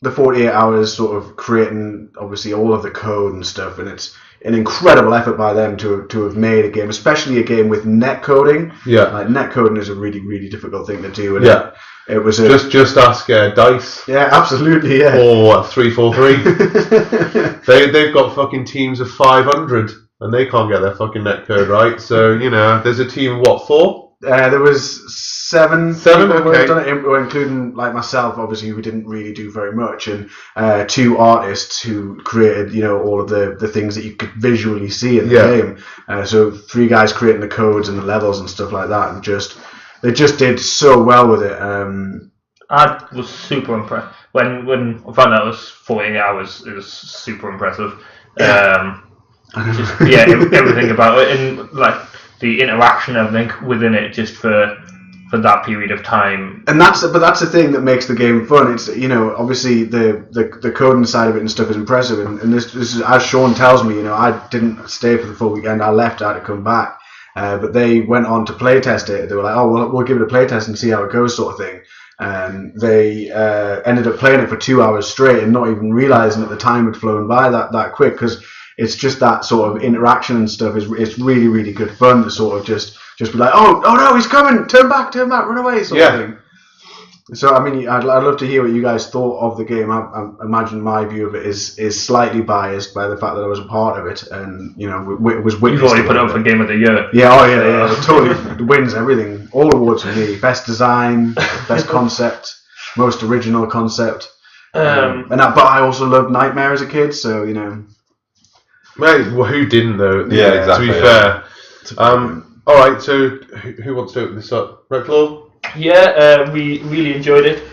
the 48 hours sort of creating obviously all of the code and stuff, and it's an incredible effort by them to have made a game, especially a game with net coding. Yeah. Like net coding is a really, really difficult thing to do. And Yeah. it was Just ask Dice. Yeah, absolutely, yeah. Or 343. They've got fucking teams of 500 and they can't get their fucking net code right. So there's a team of what, 4? There was 7 7, people okay. done it, including like myself, obviously, who didn't really do very much, and 2 artists who created, all of the things that you could visually see in the game. So 3 guys creating the codes and the levels and stuff like that, and they just did so well with it. I was super impressed when I found out it was 48 hours. It was super impressive. Everything about it, and like the interaction, everything within it, just for that period of time. And that's the thing that makes the game fun. It's obviously the coding side of it and stuff is impressive, and this is, as Sean tells me, I didn't stay for the full weekend. I left. I had to come back, but they went on to play test it. They were like, oh, we'll give it a play test and see how it goes, sort of thing. And they ended up playing it for 2 hours straight and not even realizing that the time had flown by that quick, because it's just that sort of interaction and stuff it's really, really good fun to sort of just be like, oh no, he's coming, turn back, run away, sort of thing. So I mean, I'd love to hear what you guys thought of the game. I imagine my view of it is slightly biased by the fact that I was a part of it, and it was witnessed. You've already put up for Game of the Year. Yeah, it totally wins everything, all awards for me. Best design, best concept, most original concept, but I also loved Nightmare as a kid, so Mate, well, who didn't though? Yeah, exactly. To be fair. All right, so who wants to open this up? Red Claw? Yeah, we really enjoyed it.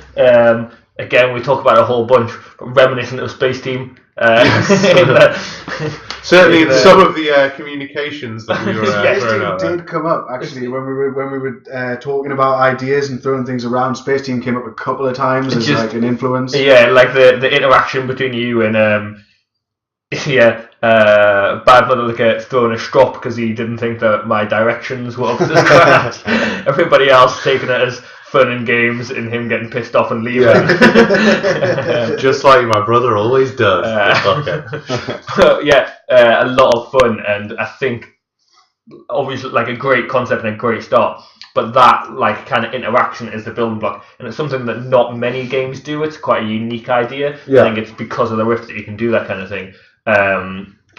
Again, we talk about a whole bunch, reminiscent of Space Team. Certainly in some of the communications that we were throwing out Space Team did come up actually when we were talking about ideas and throwing things around. Space Team came up a couple of times as like an influence. Yeah, like the interaction between you and Bad Mother Liquor throwing a strop because he didn't think that my directions were up to scratch. Everybody else taking it as fun and games, and him getting pissed off and leaving. Just like my brother always does. But yeah, a lot of fun, and I think obviously like a great concept and a great start. But that like kind of interaction is the building block, and it's something that not many games do. It's quite a unique idea. Yeah. I think it's because of the Rift that you can do that kind of thing.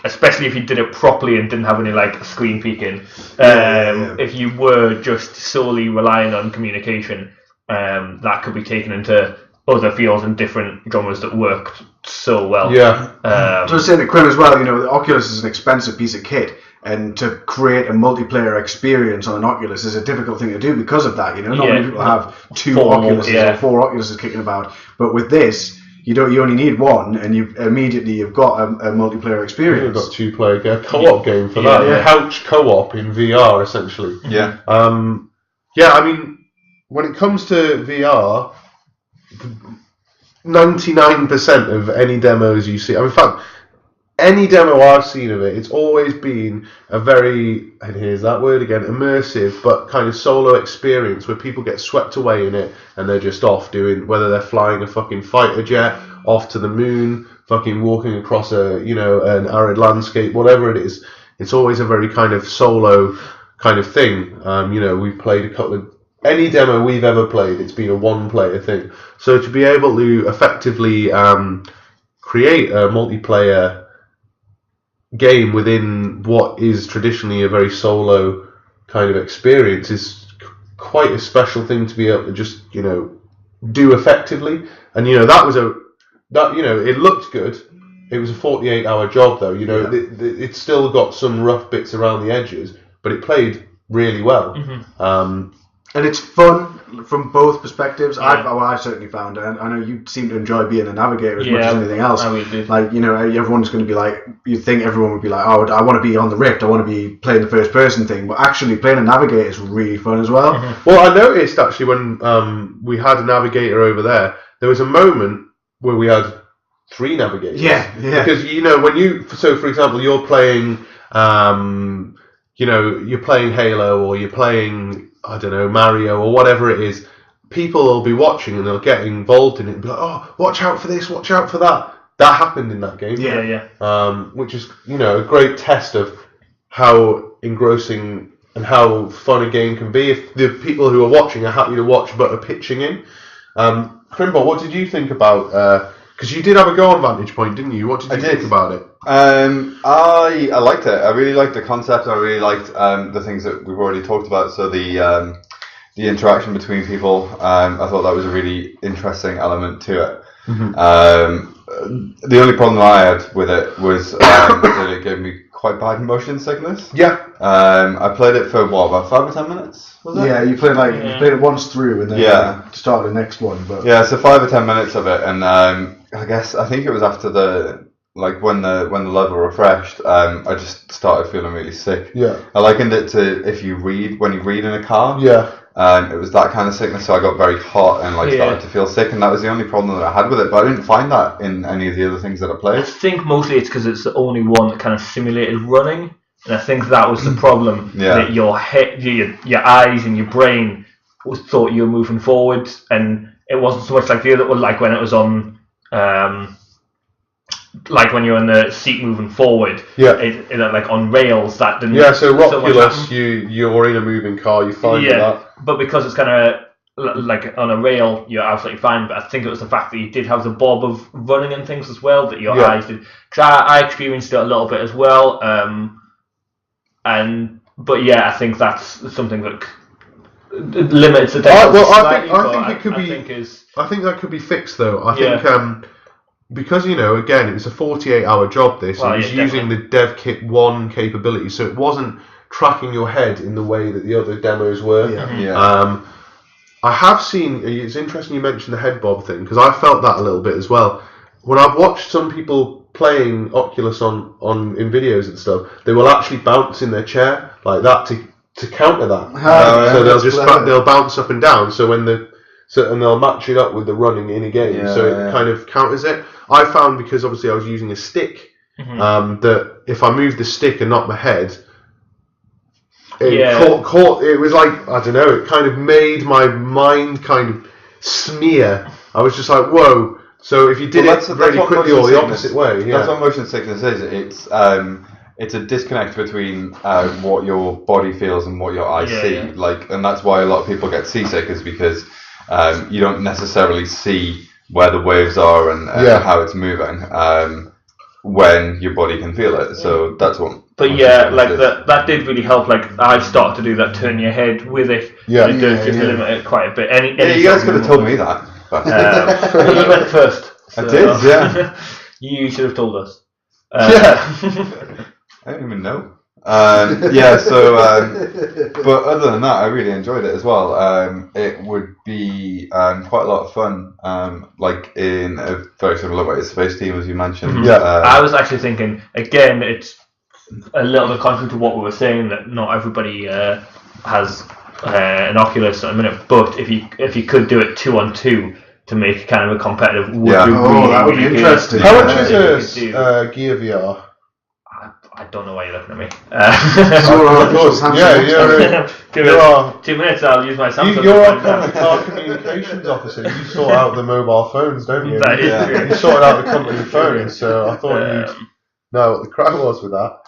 Especially if you did it properly and didn't have any like screen peeking. If you were just solely relying on communication, that could be taken into other fields and different genres that worked so well. Yeah. I was saying to Quinn as well, the Oculus is an expensive piece of kit, and to create a multiplayer experience on an Oculus is a difficult thing to do because of that. Not many people have two Oculuses or four Oculuses kicking about, but with this, you only need one, and you've got a multiplayer experience. You've got two-player co-op game for that. Yeah. Couch co-op in VR, essentially. Yeah. I mean, when it comes to VR, 99% of any demos you see, in fact, any demo I've seen of it, it's always been a very, and here's that word again, immersive, but kind of solo experience where people get swept away in it and they're just off doing, whether they're flying a fucking fighter jet off to the moon, fucking walking across an arid landscape, whatever it is. It's always a very kind of solo kind of thing. We've played a couple of, any demo we've ever played, it's been a one-player thing. So to be able to effectively create a multiplayer game within what is traditionally a very solo kind of experience is quite a special thing to be able to just do effectively. And it looked good. It was a 48-hour job though. It's still got some rough bits around the edges, but it played really well. Mm-hmm. And it's fun from both perspectives. Yeah. I certainly found it. And I know you seem to enjoy being a navigator as much as anything else. I really do. Like, everyone's going to be like, you'd think everyone would be like, oh, I want to be on the Rift. I want to be playing the first person thing. But actually playing a navigator is really fun as well. Mm-hmm. Well, I noticed actually when we had a navigator over there was a moment where we had 3 navigators. Yeah. Because, for example, you're playing, you're playing Halo or you're playing, I don't know, Mario or whatever it is, people will be watching and they'll get involved in it and be like, oh, watch out for this, watch out for that. That happened in that game. Yeah. Which is, a great test of how engrossing and how fun a game can be if the people who are watching are happy to watch but are pitching in. Crimball, what did you think about... because you did have a go on Vantage Point, didn't you? What did you think about it? I liked it. I really liked the concept. I really liked the things that we've already talked about. So the interaction between people. I thought that was a really interesting element to it. Mm-hmm. The only problem I had with it was that it gave me quite bad motion sickness. Yeah. I played it for about 5 or 10 minutes. Was it? Yeah, you played it once through and then started the next one. But so 5 or 10 minutes of it, and I think it was after when the level refreshed, I just started feeling really sick. Yeah. I likened it to when you read in a car. Yeah. It was that kind of sickness, so I got very hot and started to feel sick, and that was the only problem that I had with it. But I didn't find that in any of the other things that I played. I think mostly it's because it's the only one that kind of simulated running, and I think that was the problem. That your head, your eyes, and your brain thought you were moving forward, and it wasn't so much like the other one, like when it was on. Like when you're in the seat moving forward, like on rails, that didn't. Yeah, so Oculus, you're in a moving car, you find that. But because it's kind of like on a rail, you're absolutely fine. But I think it was the fact that you did have the bob of running and things as well that your eyes did. Because I experienced it a little bit as well. But I think that's something that limits the demo slightly. I think that could be fixed though. I think. Because, again, it was a 48-hour job, this. It was using the Dev Kit 1 capability, so it wasn't tracking your head in the way that the other demos were. I have seen, it's interesting you mentioned the head bob thing, because I felt that a little bit as well. When I've watched some people playing Oculus on in videos and stuff, they will actually bounce in their chair like that to counter that. So they'll bounce up and down. So when and they'll match it up with the running in a game. So it kind of counters it. I found, because obviously I was using a stick, that if I moved the stick and not my head, it was like, I don't know, it kind of made my mind kind of smear. I was just like, whoa. So if you did it really quickly or the opposite way, that's what motion sickness is. It's a disconnect between what your body feels and what your eyes see. And that's why a lot of people get seasick, is because you don't necessarily see where the waves are and how it's moving when your body can feel it. So that's what. But that did really help. Like, I started to do that, turn your head with it. Yeah, it does just limit it quite a bit. You guys could have told me that. You went first. So. I did, yeah. You should have told us. I don't even know. But other than that, I really enjoyed it as well. It would be quite a lot of fun, like in a very similar way to Space Team, as you mentioned. I was actually thinking, again, it's a little bit contrary to what we were saying, that not everybody has an Oculus at the minute, but if you could do it 2-on-2 to make kind of a competitive, that would be interesting. How much is a Gear VR? I don't know why you're looking at me. Give it 2 minutes, I'll use my Samsung. You're our communications officer. You sort out the mobile phones, don't you? That is true. You sorted out the company phones, so I thought you'd know what the crack was with that.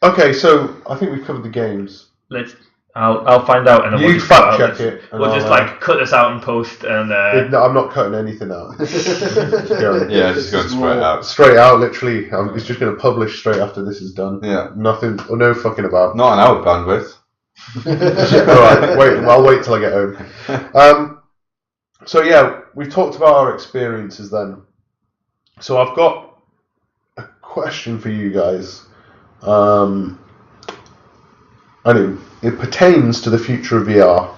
Okay, so I think we've covered the games. I'll find out, and you fact check it. We'll just cut this out and post. And no, I'm not cutting anything out. Just going straight out. Straight out, literally. It's just going to publish straight after this is done. Yeah. Nothing, or no fucking about. Not an hour bandwidth. Alright, I'll wait till I get home. So we've talked about our experiences then. So I've got a question for you guys. And it pertains to the future of VR.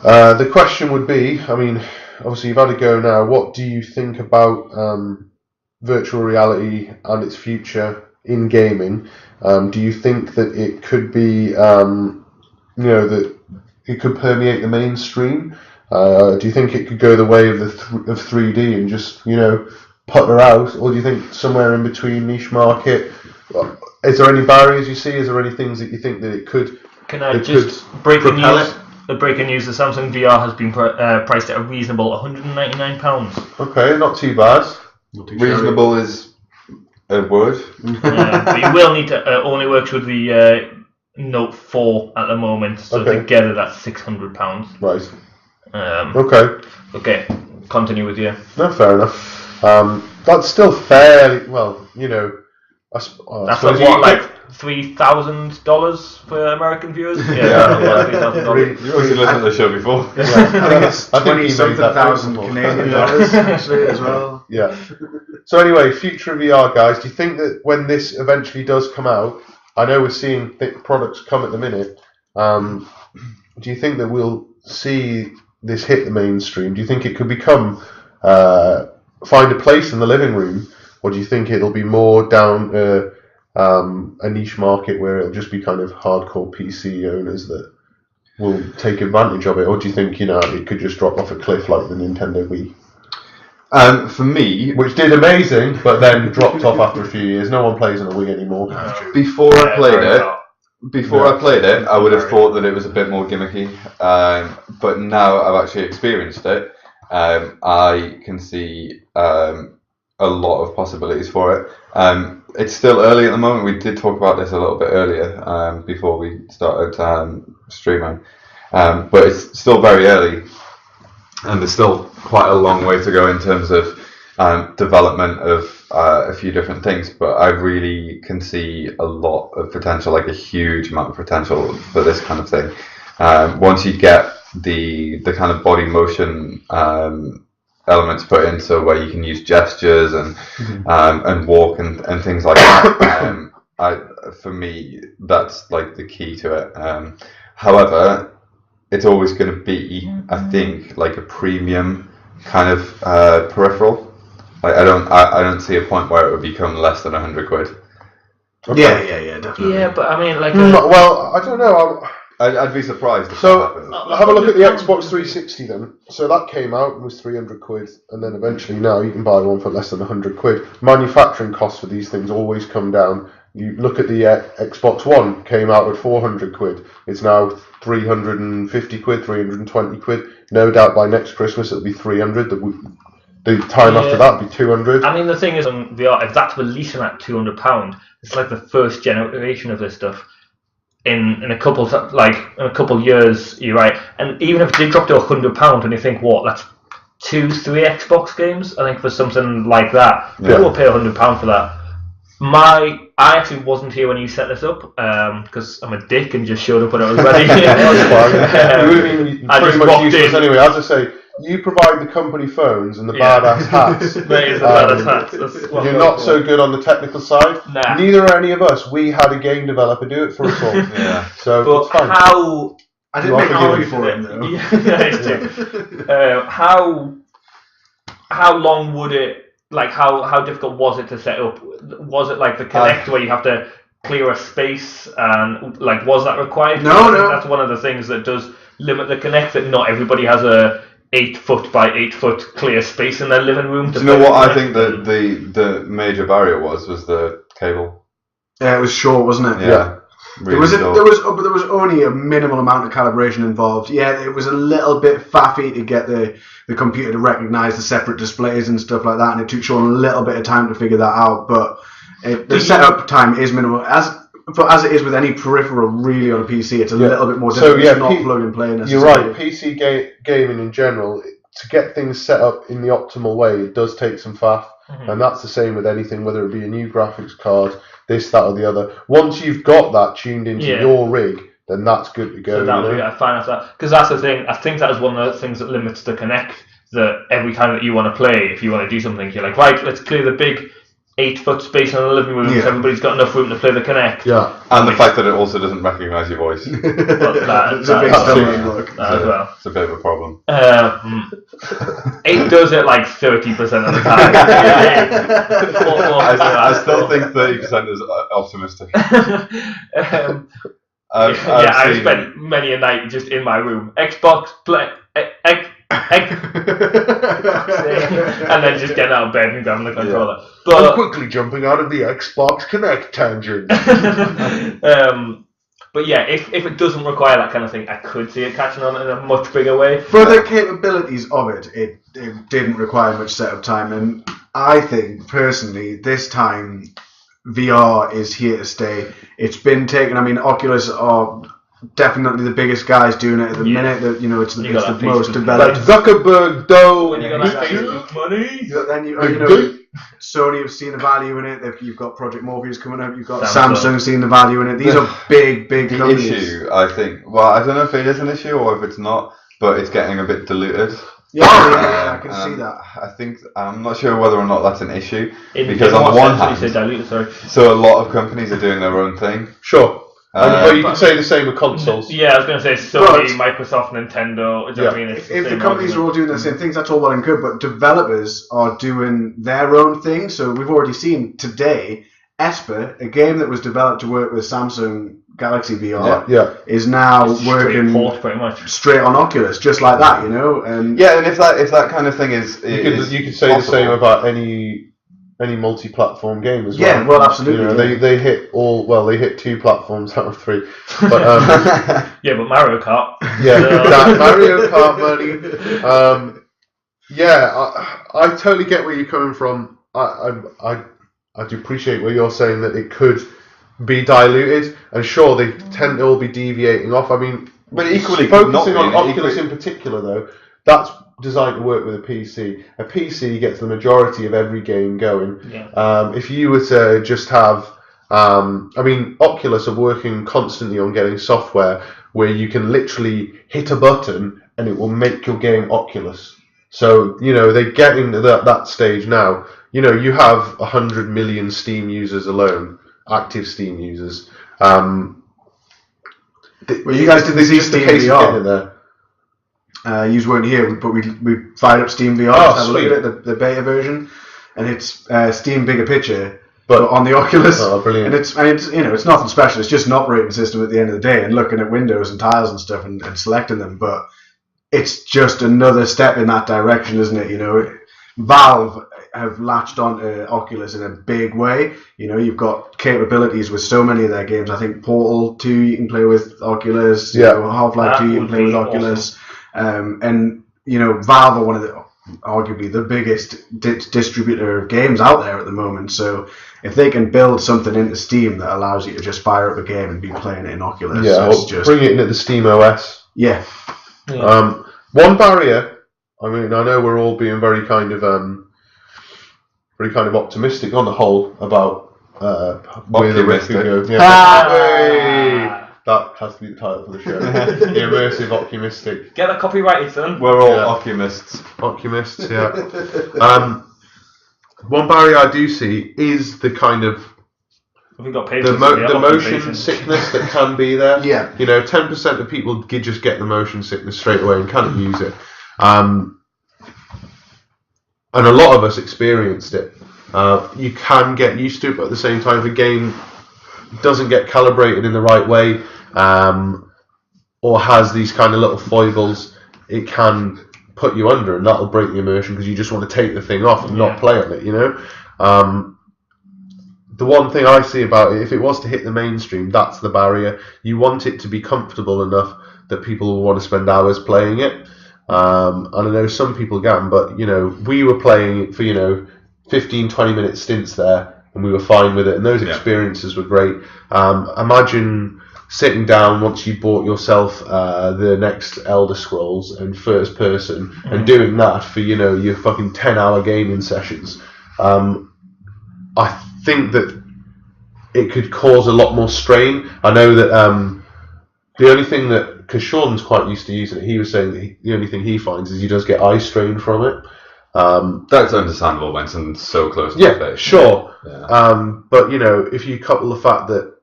The question would be, I mean, obviously you've had a go now, what do you think about virtual reality and its future in gaming? Do you think that it could be, that it could permeate the mainstream? Do you think it could go the way of of 3D and just, putter out? Or do you think somewhere in between, niche market? Is there any barriers you see? Is there any things that you think that it could? Can I just break the news? The breaking news: the Samsung VR has been priced at a reasonable £199. Okay, not too bad. Reasonable is a word. But you will need to. Only works with the Note 4 at the moment, so together that's £600. Right. Okay. Continue with you. No, fair enough. That's still fairly well. That's like $3,000 for American viewers. $3,000. You already listened to the show before. I think it's 20,000 Canadian dollars actually as well. Yeah. So anyway, future of VR, guys. Do you think that when this eventually does come out, I know we're seeing products come at the minute. Do you think that we'll see this hit the mainstream? Do you think it could become find a place in the living room? Or do you think it'll be more down a niche market where it'll just be kind of hardcore PC owners that will take advantage of it? Or do you think, it could just drop off a cliff like the Nintendo Wii? For me... Which did amazing, but then dropped off after a few years. No one plays on a Wii anymore. Before I played it, I would have thought that it was a bit more gimmicky. But now I've actually experienced it. I can see... a lot of possibilities for it. It's still early at the moment. We did talk about this a little bit earlier before we started streaming, but it's still very early, and there's still quite a long way to go in terms of development of a few different things. But I really can see a lot of potential, like a huge amount of potential for this kind of thing. Once you get the kind of body motion elements put in, so where you can use gestures and walk and things like that. For me, that's like the key to it. However, it's always going to be, I think, like a premium kind of peripheral. Like I don't see a point where it would become less than 100 quid. Okay. Yeah, definitely. Yeah, but I mean, like. Well, I don't know. I'd be surprised if So that happened. have a look at the Xbox 360 then. So that came out and was 300 quid, and then eventually now you can buy one for less than 100 quid. Manufacturing costs for these things always come down. You look at the Xbox One, came out at 400 quid. It's now 350 quid, 320 quid. No doubt by next Christmas it'll be 300. The time after that will be 200. I mean, the thing is, on VR, if that's releasing at £200, it's like the first generation of this stuff. In a couple years, you're right. And even if it did drop to £100, and you think, what, that's 2-3 Xbox games? I think for something like that, people will pay £100 for that. I actually wasn't here when you set this up because I'm a dick and just showed up when I was ready. That's fine. You would have been I pretty just much useless in. anyway. As I say, you provide the company phones and the badass hats. There is the badass hats. That's what You're I'm not going so good on the technical side. Nah. Neither are any of us. We had a game developer do it for us all. Yeah. So But it's fine. how? I didn't make How money for it though. Yeah, it's true. How long would it? Like how difficult was it to set up? Was it like the Kinect where you have to clear a space and like was that required? No, I think no. That's one of the things that does limit the Kinect, that not everybody has a 8 foot by 8 foot clear space in their living room. Do you know what I think that the major barrier was the cable. Yeah, it was short, wasn't it? Yeah. Really There was only a minimal amount of calibration involved. Yeah, it was a little bit faffy to get the computer to recognise the separate displays and stuff like that, and it took Sean a little bit of time to figure that out. But the setup time is minimal, as it is with any peripheral really on a PC. It's a little bit more difficult. It's not plug and play necessarily. You're right. PC gaming in general, to get things set up in the optimal way, it does take some faff, and that's the same with anything, whether it be a new graphics card, this, that, or the other. Once you've got that tuned into your rig, then that's good to go. So that would be fine after that. Because that's the thing. I think that is one of the things that limits the Kinect. That every time that you want to play, if you want to do something, you're like, right, let's clear the big 8 foot space in the living room so everybody's got enough room to play the Kinect. Yeah. And the fact that it also doesn't recognise your voice. But it's a big stumbling block. as well. It's a bit of a problem. It does it like 30% of the time. I still think 30% is optimistic. I've spent many a night just in my room. Xbox play. And then just getting out of bed and grabbing the controller. But I'm quickly jumping out of the Xbox Kinect tangent. But yeah, if it doesn't require that kind of thing, I could see it catching on in a much bigger way. For the capabilities of it didn't require much setup time, and I think personally this time VR is here to stay. It's been taken. I mean, Oculus are definitely the biggest guys doing it at the minute. That it's the most developed. Like Zuckerberg, dough, When you got that Facebook money. Then Sony have seen the value in it. You've got Project Morpheus coming up. You've got Samsung seeing the value in it. These are big companies. The issue, I think. Well, I don't know if it is an issue or if it's not, but it's getting a bit diluted. Yeah, I can see that. I think I'm not sure whether or not that's an issue Because on the one hand, so a lot of companies are doing their own thing. Sure. But you can say the same with consoles. Yeah, I was going to say Sony, Microsoft, Nintendo. Do you know what I mean? If the companies are all doing the same things, that's all well and good. But developers are doing their own thing. So we've already seen today, Esper, a game that was developed to work with Samsung Galaxy VR, is now working pretty much straight on Oculus, just like that, And and if that kind of thing is you could say possible. The same about any multi-platform game as well. Yeah, well, absolutely. They hit they hit 2 platforms out of 3. But yeah, but Mario Kart. Yeah, that Mario Kart money. I totally get where you're coming from. I do appreciate where you're saying that it could be diluted, and sure, they tend to all be deviating off. I mean, but equally focusing on Oculus in particular, though, that's designed to work with a PC. A PC gets the majority of every game going. Yeah. If you were to just have, Oculus are working constantly on getting software where you can literally hit a button and it will make your game Oculus. So, they're getting to that stage now. You have 100 million Steam users alone, active Steam users. Well, you guys didn't see Steam VR. You weren't here, but we fired up Steam VR to have a look at it, the beta version. and it's Steam Bigger Picture, but on the Oculus. Oh, brilliant! And it's it's nothing special. It's just an operating system at the end of the day, and looking at windows and tiles and stuff and selecting them. But it's just another step in that direction, isn't it? You know, Valve have latched onto Oculus in a big way. You know, you've got capabilities with so many of their games. I think Portal 2 you can play with Oculus. Yeah. You know, Half-Life 2 you can play with Oculus. And you know, Valve are one of the arguably the biggest distributor of games out there at the moment. So if they can build something into Steam that allows you to just fire up a game and be playing it in Oculus, bring it into the Steam OS. Yeah. One barrier. I mean, I know we're all being very kind of optimistic on the whole about where the rest could go. Yeah. That has to be the title for the show. The immersive Ocumistic. Get that copyrighted, son. We're all Ocumists. Ocumists, yeah. One barrier I do see is the kind of the motion sickness that can be there. Yeah. You know, 10% of people just get the motion sickness straight away and can't use it. And a lot of us experienced it. You can get used to it, but at the same time, if a game doesn't get calibrated in the right way, or has these kind of little foibles, it can put you under, and that'll break the immersion because you just want to take the thing off and not play on it, you know? The one thing I see about it, if it was to hit the mainstream, that's the barrier. You want it to be comfortable enough that people will want to spend hours playing it. And I know some people can, but, you know, we were playing it for, 15, 20-minute stints there, and we were fine with it, and those experiences were great. Imagine sitting down once you bought yourself the next Elder Scrolls and first person and doing that for, your fucking 10-hour gaming sessions. I think that it could cause a lot more strain. I know that the only thing that, because Sean's quite used to using it, he was saying that the only thing he finds is he does get eye strain from it. That's understandable when something's so close to the face. Sure. Yeah. But, if you couple the fact that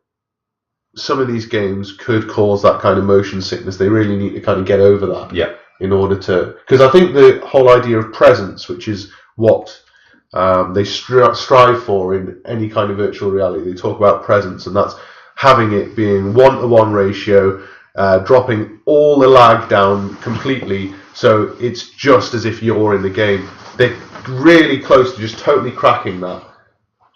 some of these games could cause that kind of motion sickness, they really need to kind of get over that. Yeah. In order to... Because I think the whole idea of presence, which is what they strive for in any kind of virtual reality, they talk about presence, and that's having it being 1-to-1 ratio, dropping all the lag down completely, so it's just as if you're in the game. They're really close to just totally cracking that.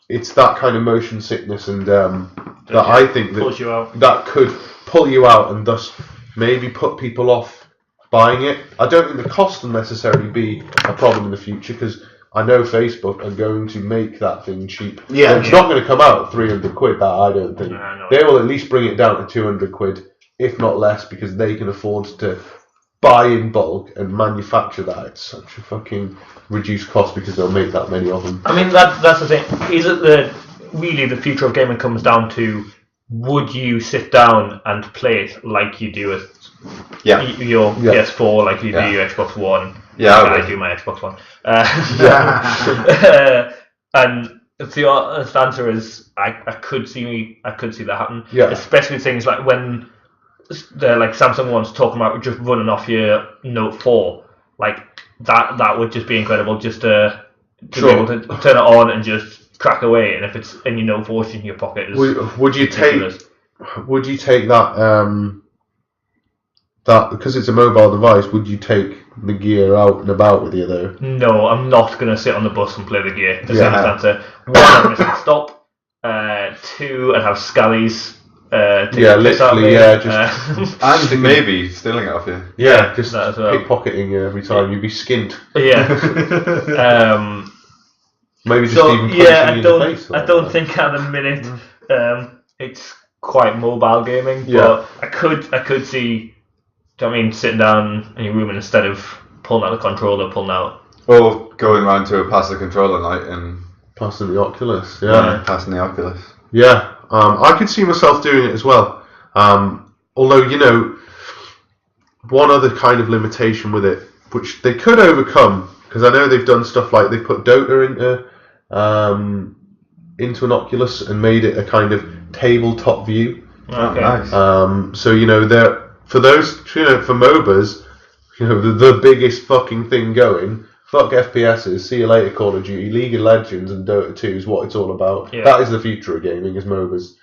It's that kind of motion sickness, and that I think that could pull you out and thus maybe put people off buying it. I don't think the cost will necessarily be a problem in the future, because I know Facebook are going to make that thing cheap. Yeah, it's not going to come out at 300 quid, that I don't think. No. They will at least bring it down to 200 quid, if not less, because they can afford to buy in bulk and manufacture that at such a fucking reduced cost, because they'll make that many of them. I mean, that's the thing. Is it really the future of gaming comes down to, would you sit down and play it like you do with your PS4, like you do your Xbox One? Yeah, I do my Xbox One. And the honest answer is, I could see that happen. Yeah. Especially things like when like Samsung one's talking about just running off your Note 4, like that would just be incredible, just to be able to turn it on and just crack away. And if it's in your Note 4 in your pocket, would you take that that, because it's a mobile device, would you take the gear out and about with you though? No, I'm not going to sit on the bus and play the gear. The same answer. One, I'm going to stop. Two, I'd have scallies. Literally, just and maybe stealing it off you. Yeah, just pickpocketing you every time. You'd be skint. Yeah. Maybe just even punching you in the face. I don't think at the minute it's quite mobile gaming, but I could see. Do you know what I mean, sitting down in your room and instead of pulling out the controller, pulling out. Or going around to a pass the controller night and passing the Oculus. Yeah, passing the Oculus. Yeah. I could see myself doing it as well. Although, one other kind of limitation with it, which they could overcome, because I know they've done stuff like they put Dota into an Oculus and made it a kind of tabletop view. Okay. Nice. So, they're, for those, for MOBAs, the biggest fucking thing going, fuck FPSs, see you later Call of Duty, League of Legends and Dota 2 is what it's all about. Yeah. That is the future of gaming, is MOBAs.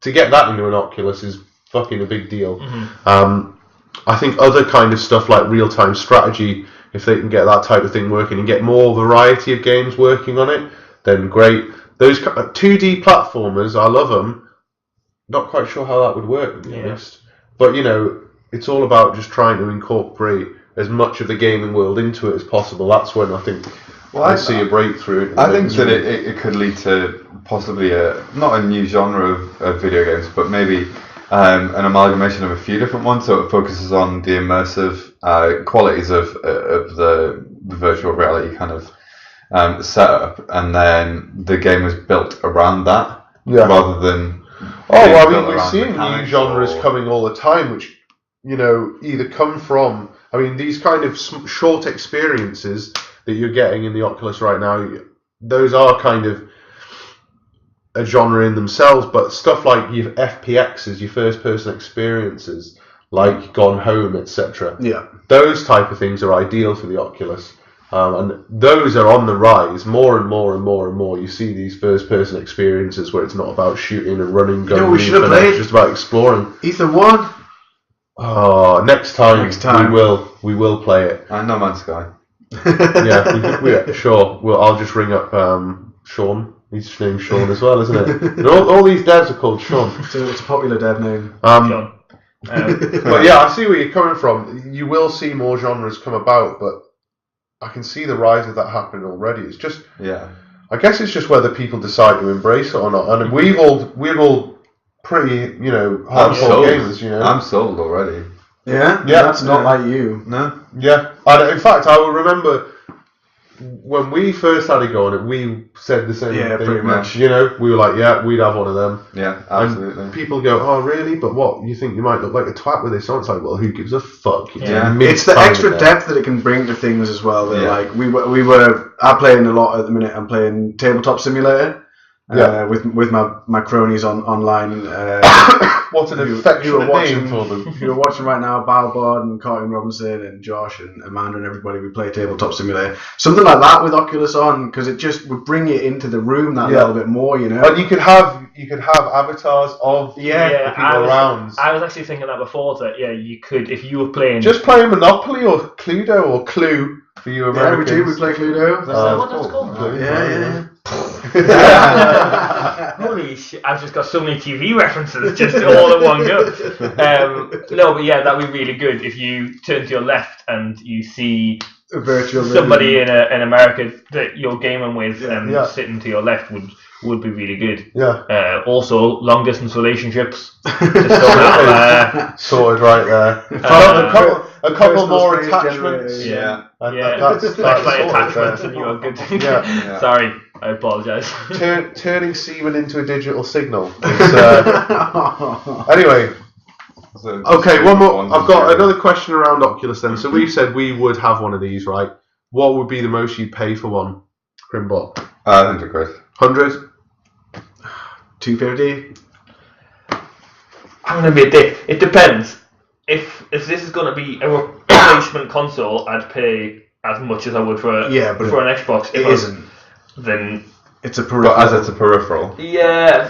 To get that into an Oculus is fucking a big deal. I think other kind of stuff like real-time strategy, if they can get that type of thing working and get more variety of games working on it, then great. Those 2D platformers, I love them. Not quite sure how that would work, to be honest. But, it's all about just trying to incorporate as much of the gaming world into it as possible. That's when I think I see a breakthrough. I think that it could lead to possibly not a new genre of video games, but maybe an amalgamation of a few different ones. So it focuses on the immersive qualities of the virtual reality kind of setup, and then the game is built around that rather than. We're seeing new genres coming all the time, which either come from. I mean, these kind of short experiences that you're getting in the Oculus right now, those are kind of a genre in themselves, but stuff like your FPXs, your first-person experiences, like Gone Home, etc. Yeah. Those type of things are ideal for the Oculus. And those are on the rise more and more and more and more. You see these first-person experiences where it's not about shooting and running, going, we should have played. It's just about exploring. Ethan 1. Oh, next time we will play it. And No Man's Sky. Sure. Well, I'll just ring up Sean. His name's Sean as well, isn't it? And all these devs are called Sean. So it's a popular dev name. Sean. But yeah, I see where you're coming from. You will see more genres come about, but I can see the rise of that happening already. It's just, I guess it's just whether people decide to embrace it or not. And we're all pretty, hardcore gamers. I'm sold already. Yeah, that's not like you. No. Yeah, and in fact, I will remember when we first started going, we said the same thing. Yeah, pretty much. We were like, yeah, we'd have one of them. Yeah, absolutely. And people go, oh, really? But what? You think you might look like a twat with this? So it's like, well, who gives a fuck? It's the extra depth that it can bring to things as well. That like I'm playing a lot at the minute. I'm playing Tabletop Simulator. With my cronies online. What an affectionate name for them. Who are watching right now, Balbard and Carton Robinson and Josh and Amanda and everybody, we play Tabletop Simulator. Something like that with Oculus on, because it just would bring it into the room that little bit more, And you could have avatars of the people around. I was actually thinking that before, that you could, if you were playing... Just play Monopoly or Cluedo or Clue for you Americans. Yeah, we play Cluedo. That's what that's called? Clue. Yeah. Holy shit, I've just got so many TV references just all in one go. No, but that'd be really good if you turn to your left and you see a virtual somebody in America that you're gaming with sitting to your left would be really good. Yeah. Also, long distance relationships. Sorted right there. A couple more attachments. That's attachments, and you are good. Sorry, I apologise. Turning semen into a digital signal. Anyway. Okay, one more. I've got another question around Oculus then. So we've said we would have one of these, right? What would be the most you'd pay for one, Crimbot? 100 quid. 100? 250? I'm going to be a dick. It depends. If this is going to be a replacement console, I'd pay as much as I would for an Xbox. It isn't. Then it's a peripheral. But as it's a peripheral. Yeah.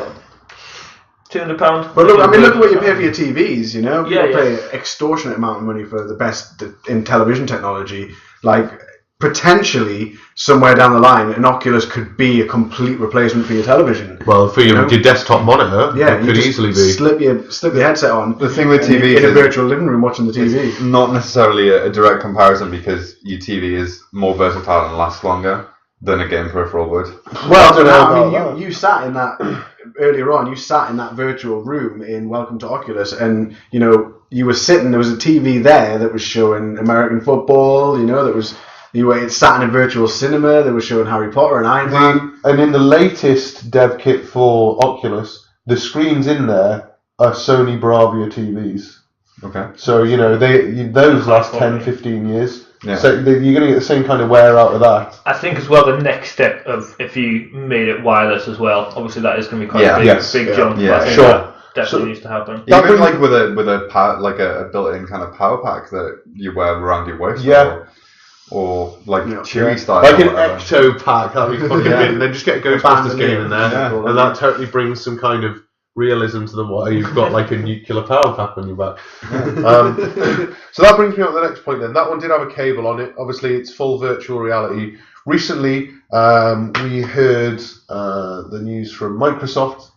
£200. But look at what you pay for your TVs. People pay an extortionate amount of money for the best in television technology. Like, potentially somewhere down the line, an Oculus could be a complete replacement for your television. Well, for your desktop monitor, it could easily be. Slip your headset on. The thing with TV in a virtual living room watching the TV. It's not necessarily a direct comparison, because your TV is more versatile and lasts longer than a game peripheral would. Well, you sat in that earlier on. You sat in that virtual room in Welcome to Oculus, and you were sitting. There was a TV there that was showing American football. That was. You were sat in a virtual cinema. They were showing Harry Potter and Iron Man. And in the latest dev kit for Oculus, the screens in there are Sony Bravia TVs. Okay. So, those last 10, 15 years. Yeah. So you're going to get the same kind of wear out of that. I think as well the next step of if you made it wireless as well, obviously that is going to be quite a big jump. Yeah, I think sure. that definitely needs to happen. Even like with a power, like a built-in kind of power pack that you wear around your waist. Yeah. or like Yeah. Chewy style, Like or an whatever. Ecto pack, that'd be fucking Yeah. good. And then just get a Ghostbusters game in there, Yeah. and that totally brings some kind of realism to the water. You've got like a nuclear power pack on your back. So that brings me on to the next point then. That one did have a cable on it. Obviously, it's full virtual reality. Recently, we heard the news from Microsoft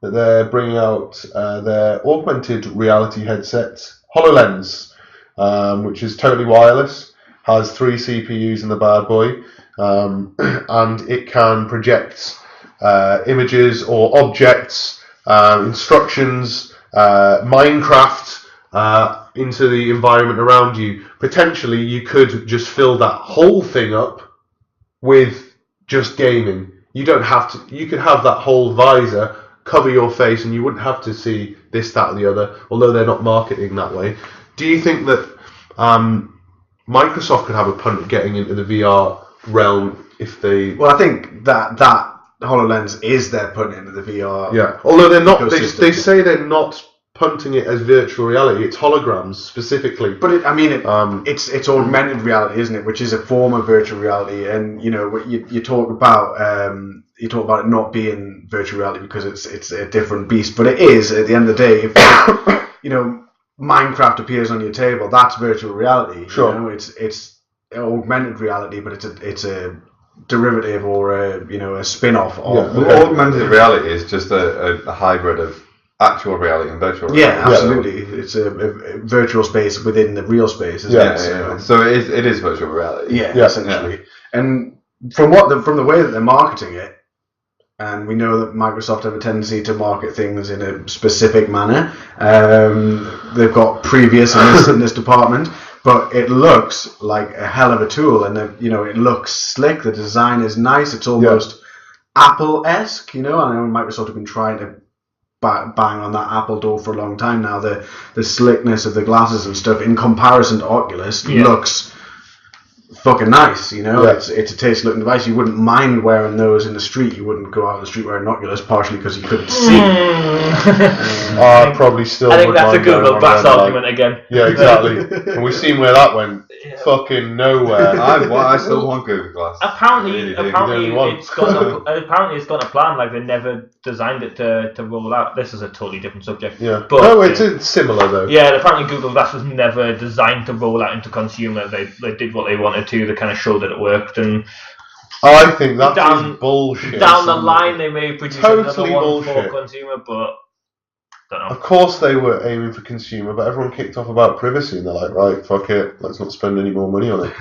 that they're bringing out their augmented reality headset, HoloLens, which is totally wireless, has 3 CPUs in the bad boy, and it can project images or objects, instructions, Minecraft into the environment around you. Potentially, you could just fill that whole thing up with just gaming. You don't have to. You could have that whole visor cover your face, and you wouldn't have to see this, that, or the other. Although they're not marketing that way. Do you think that Microsoft could have a punt at getting into the VR realm if they? Well, I think that HoloLens is their putting into the VR. Yeah. Although they're not. ecosystem. They say they're not punting it as virtual reality. It's holograms specifically. But it's augmented reality, isn't it? Which is a form of virtual reality, and you talk about it not being virtual reality because it's a different beast, but it is at the end of the day. If Minecraft appears on your table, that's virtual reality. Sure. It's augmented reality, but it's a derivative or a spin-off of. Well, augmented reality is just a hybrid of actual reality and virtual reality. Yeah, absolutely. It's a virtual space within the real space, isn't it? Yeah. So it is virtual reality. Yeah, essentially. Yeah. And from the way that they're marketing it, and we know that Microsoft have a tendency to market things in a specific manner. They've got previous in this department, but it looks like a hell of a tool, and it looks slick. The design is nice. It's almost Apple-esque. I know Microsoft have been trying to bang on that Apple door for a long time now. The slickness of the glasses and stuff in comparison to Oculus looks fucking nice. It's a tasty looking device. You wouldn't mind wearing those in the street. You wouldn't go out in the street wearing an Oculus, partially because you couldn't see. I probably still. I think would that's a mind Google going Glass around argument again. Yeah, exactly. And we've seen where that went. Fucking nowhere. I still want Google Glass. Apparently one. it's got a plan. Like they never designed it to roll out. This is a totally different subject. Yeah. But No, it's similar though. yeah, apparently Google Glass was never designed to roll out into consumer. They did what they wanted to. They kind of showed that it worked, and I think that is bullshit. down the line they may produce Totally another one bullshit. for consumer, but don't know. Of course they were aiming for consumer, but everyone kicked off about privacy, and they're like, right, fuck it, let's not spend any more money on it.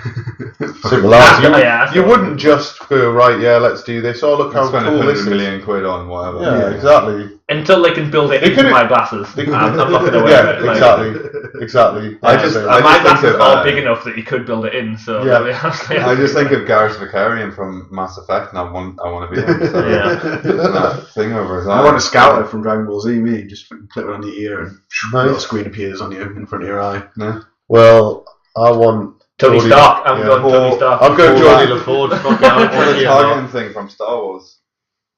Simple as. You wouldn't just go, right, yeah, let's do this. Oh, look how cool this is. £100 million on whatever. Yeah, exactly. Until they can build it into my glasses, I'm not going to wear it. Exactly. My glasses are big enough that you could build it in. So I just think of Garrus Vakarian from Mass Effect, and I want to be him. So that thing over his eye. I want a scouter from Dragon Ball Z. Me, just clip it on your ear, and a little screen appears on you in front of your eye. Yeah. Well, I want Tony Stark. I'm going Tony Stark. I'll go Geordie LaForge. Or the Targaryen thing from Star Wars.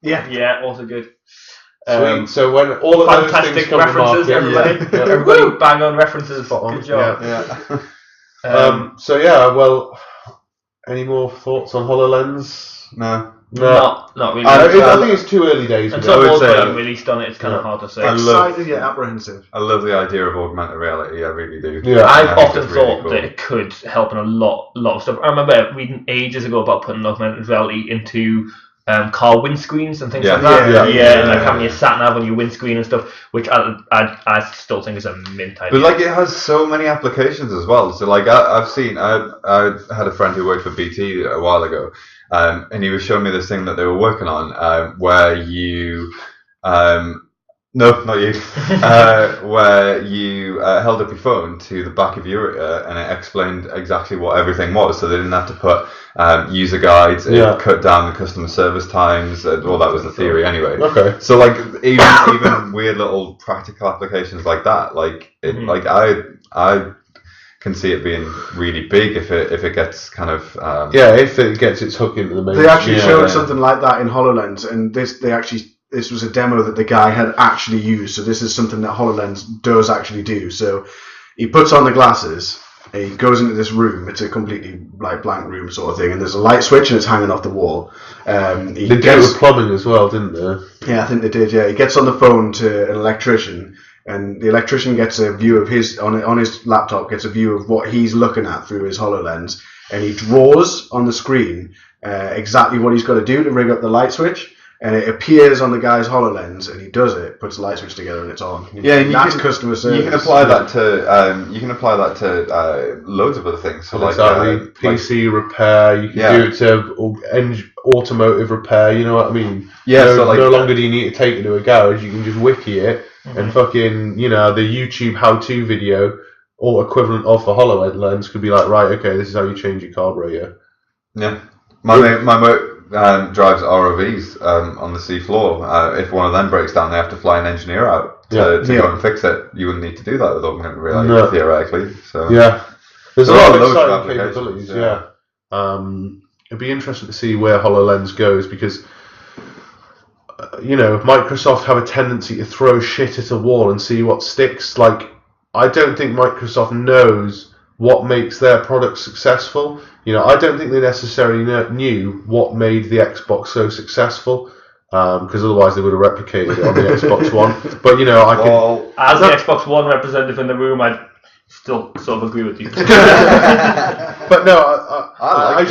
Yeah, also good. Sweet. So when all of those things fantastic come references, to market, everybody bang on references. Good job. Yeah. So yeah, well, any more thoughts on HoloLens? No. Not really. I think it's too early days. Until more being released on it, it's kind of hard to say. Excited yet apprehensive. I love the idea of augmented reality. I really do. Yeah, I've often thought that it could help in a lot of stuff. I remember reading ages ago about putting augmented reality into car windscreens and things like that. And like having your sat nav on your windscreen and stuff, which I still think is a mint idea. But like it has so many applications as well. So like I've seen, I had a friend who worked for BT a while ago, and he was showing me this thing that they were working on, where you no, not you. Where you held up your phone to the back of your ear and it explained exactly what everything was. So they didn't have to put user guides. It cut down the customer service times. Well, that was the theory anyway. Okay. So like even weird little practical applications like that. Like it, like I can see it being really big if it gets kind of if it gets its hook into the main. They actually showed something like that in HoloLens, and this was a demo that the guy had actually used. So this is something that HoloLens does actually do. So he puts on the glasses, he goes into this room. It's a completely like blank room sort of thing, and there's a light switch and it's hanging off the wall. They did it with plumbing as well, didn't they? Yeah, I think they did. Yeah, he gets on the phone to an electrician, and the electrician gets a view of his on his laptop, gets a view of what he's looking at through his HoloLens, and he draws on the screen exactly what he's got to do to rig up the light switch. And it appears on the guy's HoloLens, and he does it, puts the light switch together, and it's on. Yeah, and that's customer service. You can apply that to loads of other things. So exactly, PC repair. You can do it to automotive repair. You know what I mean? Yeah. No longer do you need to take it to a garage. You can just wiki it and fucking the YouTube how-to video or equivalent of the HoloLens could be like, right, okay, this is how you change your carburetor. Yeah. My mate drives ROVs on the sea floor. If one of them breaks down, they have to fly an engineer out to go and fix it. You wouldn't need to do that with augmented reality, theoretically. So there's a lot of exciting capabilities. It'd be interesting to see where HoloLens goes because Microsoft have a tendency to throw shit at a wall and see what sticks. Like, I don't think Microsoft knows what makes their product successful. I don't think they necessarily knew what made the Xbox so successful, because otherwise they would have replicated it on the Xbox One. But as the Xbox One representative in the room, I'd still sort of agree with you. But no, I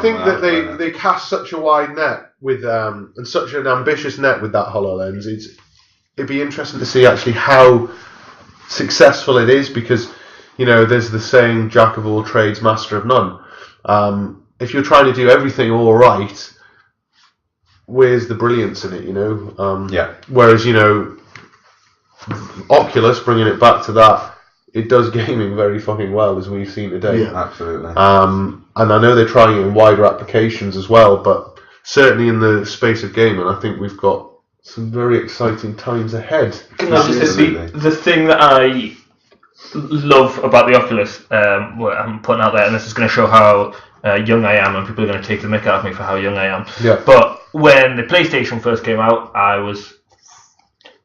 think that they cast such a wide net with and such an ambitious net with that HoloLens. It'd be interesting to see actually how successful it is because there's the saying, "Jack of all trades, master of none." If you're trying to do everything all right, where's the brilliance in it? Whereas Oculus, bringing it back to that, it does gaming very fucking well, as we've seen today. Yeah, absolutely. And I know they're trying it in wider applications as well, but certainly in the space of gaming, I think we've got some very exciting times ahead. Can I just say the thing that I love about the Oculus, what I'm putting out there, and this is going to show how young I am, and people are going to take the mick out of me for how young I am. Yeah. But when the PlayStation first came out, I was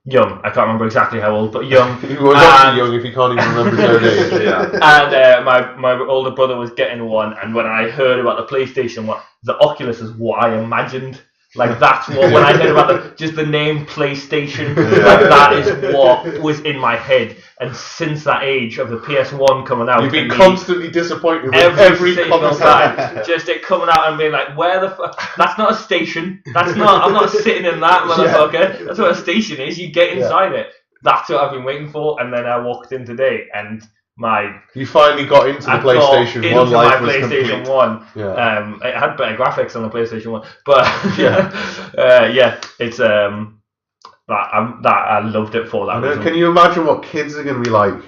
young. I can't remember exactly how old, but young. You were actually young if you can't even remember his own age. Yeah. And my older brother was getting one, and when I heard about the PlayStation one, the Oculus is what I imagined. Like, that's what, when I heard about just the name PlayStation, that is what was in my head. And since that age of the PS1 coming out, you've been constantly disappointed with every single time. Just it coming out and being like, where the fuck? That's not a station. I'm not sitting in that, motherfucker. That's what a station is. You get inside it. That's what I've been waiting for. And then I walked in today and you finally got into the PlayStation 1. Life was PlayStation 1. Yeah. It had better graphics on the PlayStation 1, but it's that I loved it for that reason. Can you imagine what kids are going to be like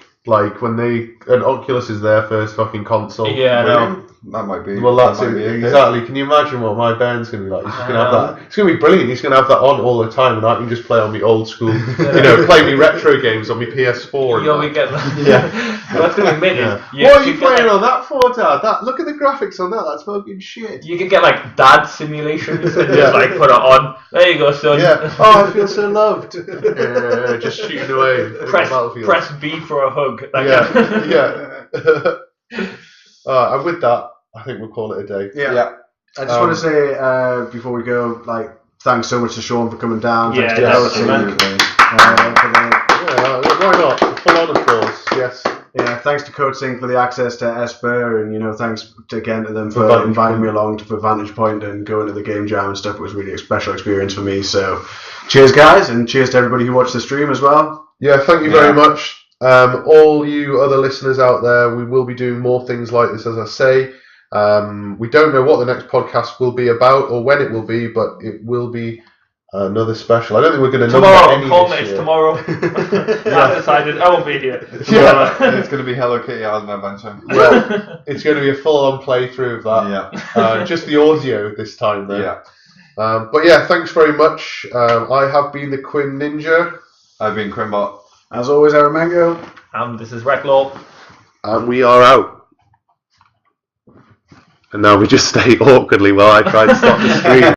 when an Oculus is their first fucking console? Yeah, no. That might be. Well, that's it, exactly. Can you imagine what my band's going to be like? He's just going to have that. It's going to be brilliant. He's going to have that on all the time, and I can just play on my old school, play me retro games on my PS4. You'll be getting that's going to be minted. What are you playing on that for, Dad? Look at the graphics on that. That's fucking shit. You can get like dad simulations and just like put it on. There you go, son. Yeah. Oh, I feel so loved. Just shooting away. Press B for a hug. And with that, I think we'll call it a day. Yeah. I just want to say before we go, thanks so much to Sean for coming down. Yeah, thanks to why not? Full on applause. Yes. Yeah, thanks to CodeSync for the access to Esper, and thanks again to them for inviting me along for Vantage Point and going to the game jam and stuff. It was really a special experience for me. So, cheers, guys, and cheers to everybody who watched the stream as well. Yeah, thank you very much. All you other listeners out there, we will be doing more things like this, as I say. We don't know what the next podcast will be about or when it will be, but it will be another special. I don't think we're going to tomorrow. I'm calling it tomorrow. I've decided I won't be here. It's going to be Hello Kitty Island Adventure. Well, it's going to be a full-on playthrough of that. Yeah. Just the audio this time, though. Yeah. But yeah, thanks very much. I have been the Quim Ninja. I've been Quimbot. As always, Aramango. This is Reclaw. And we are out. And now we just stay awkwardly while I try to stop the stream.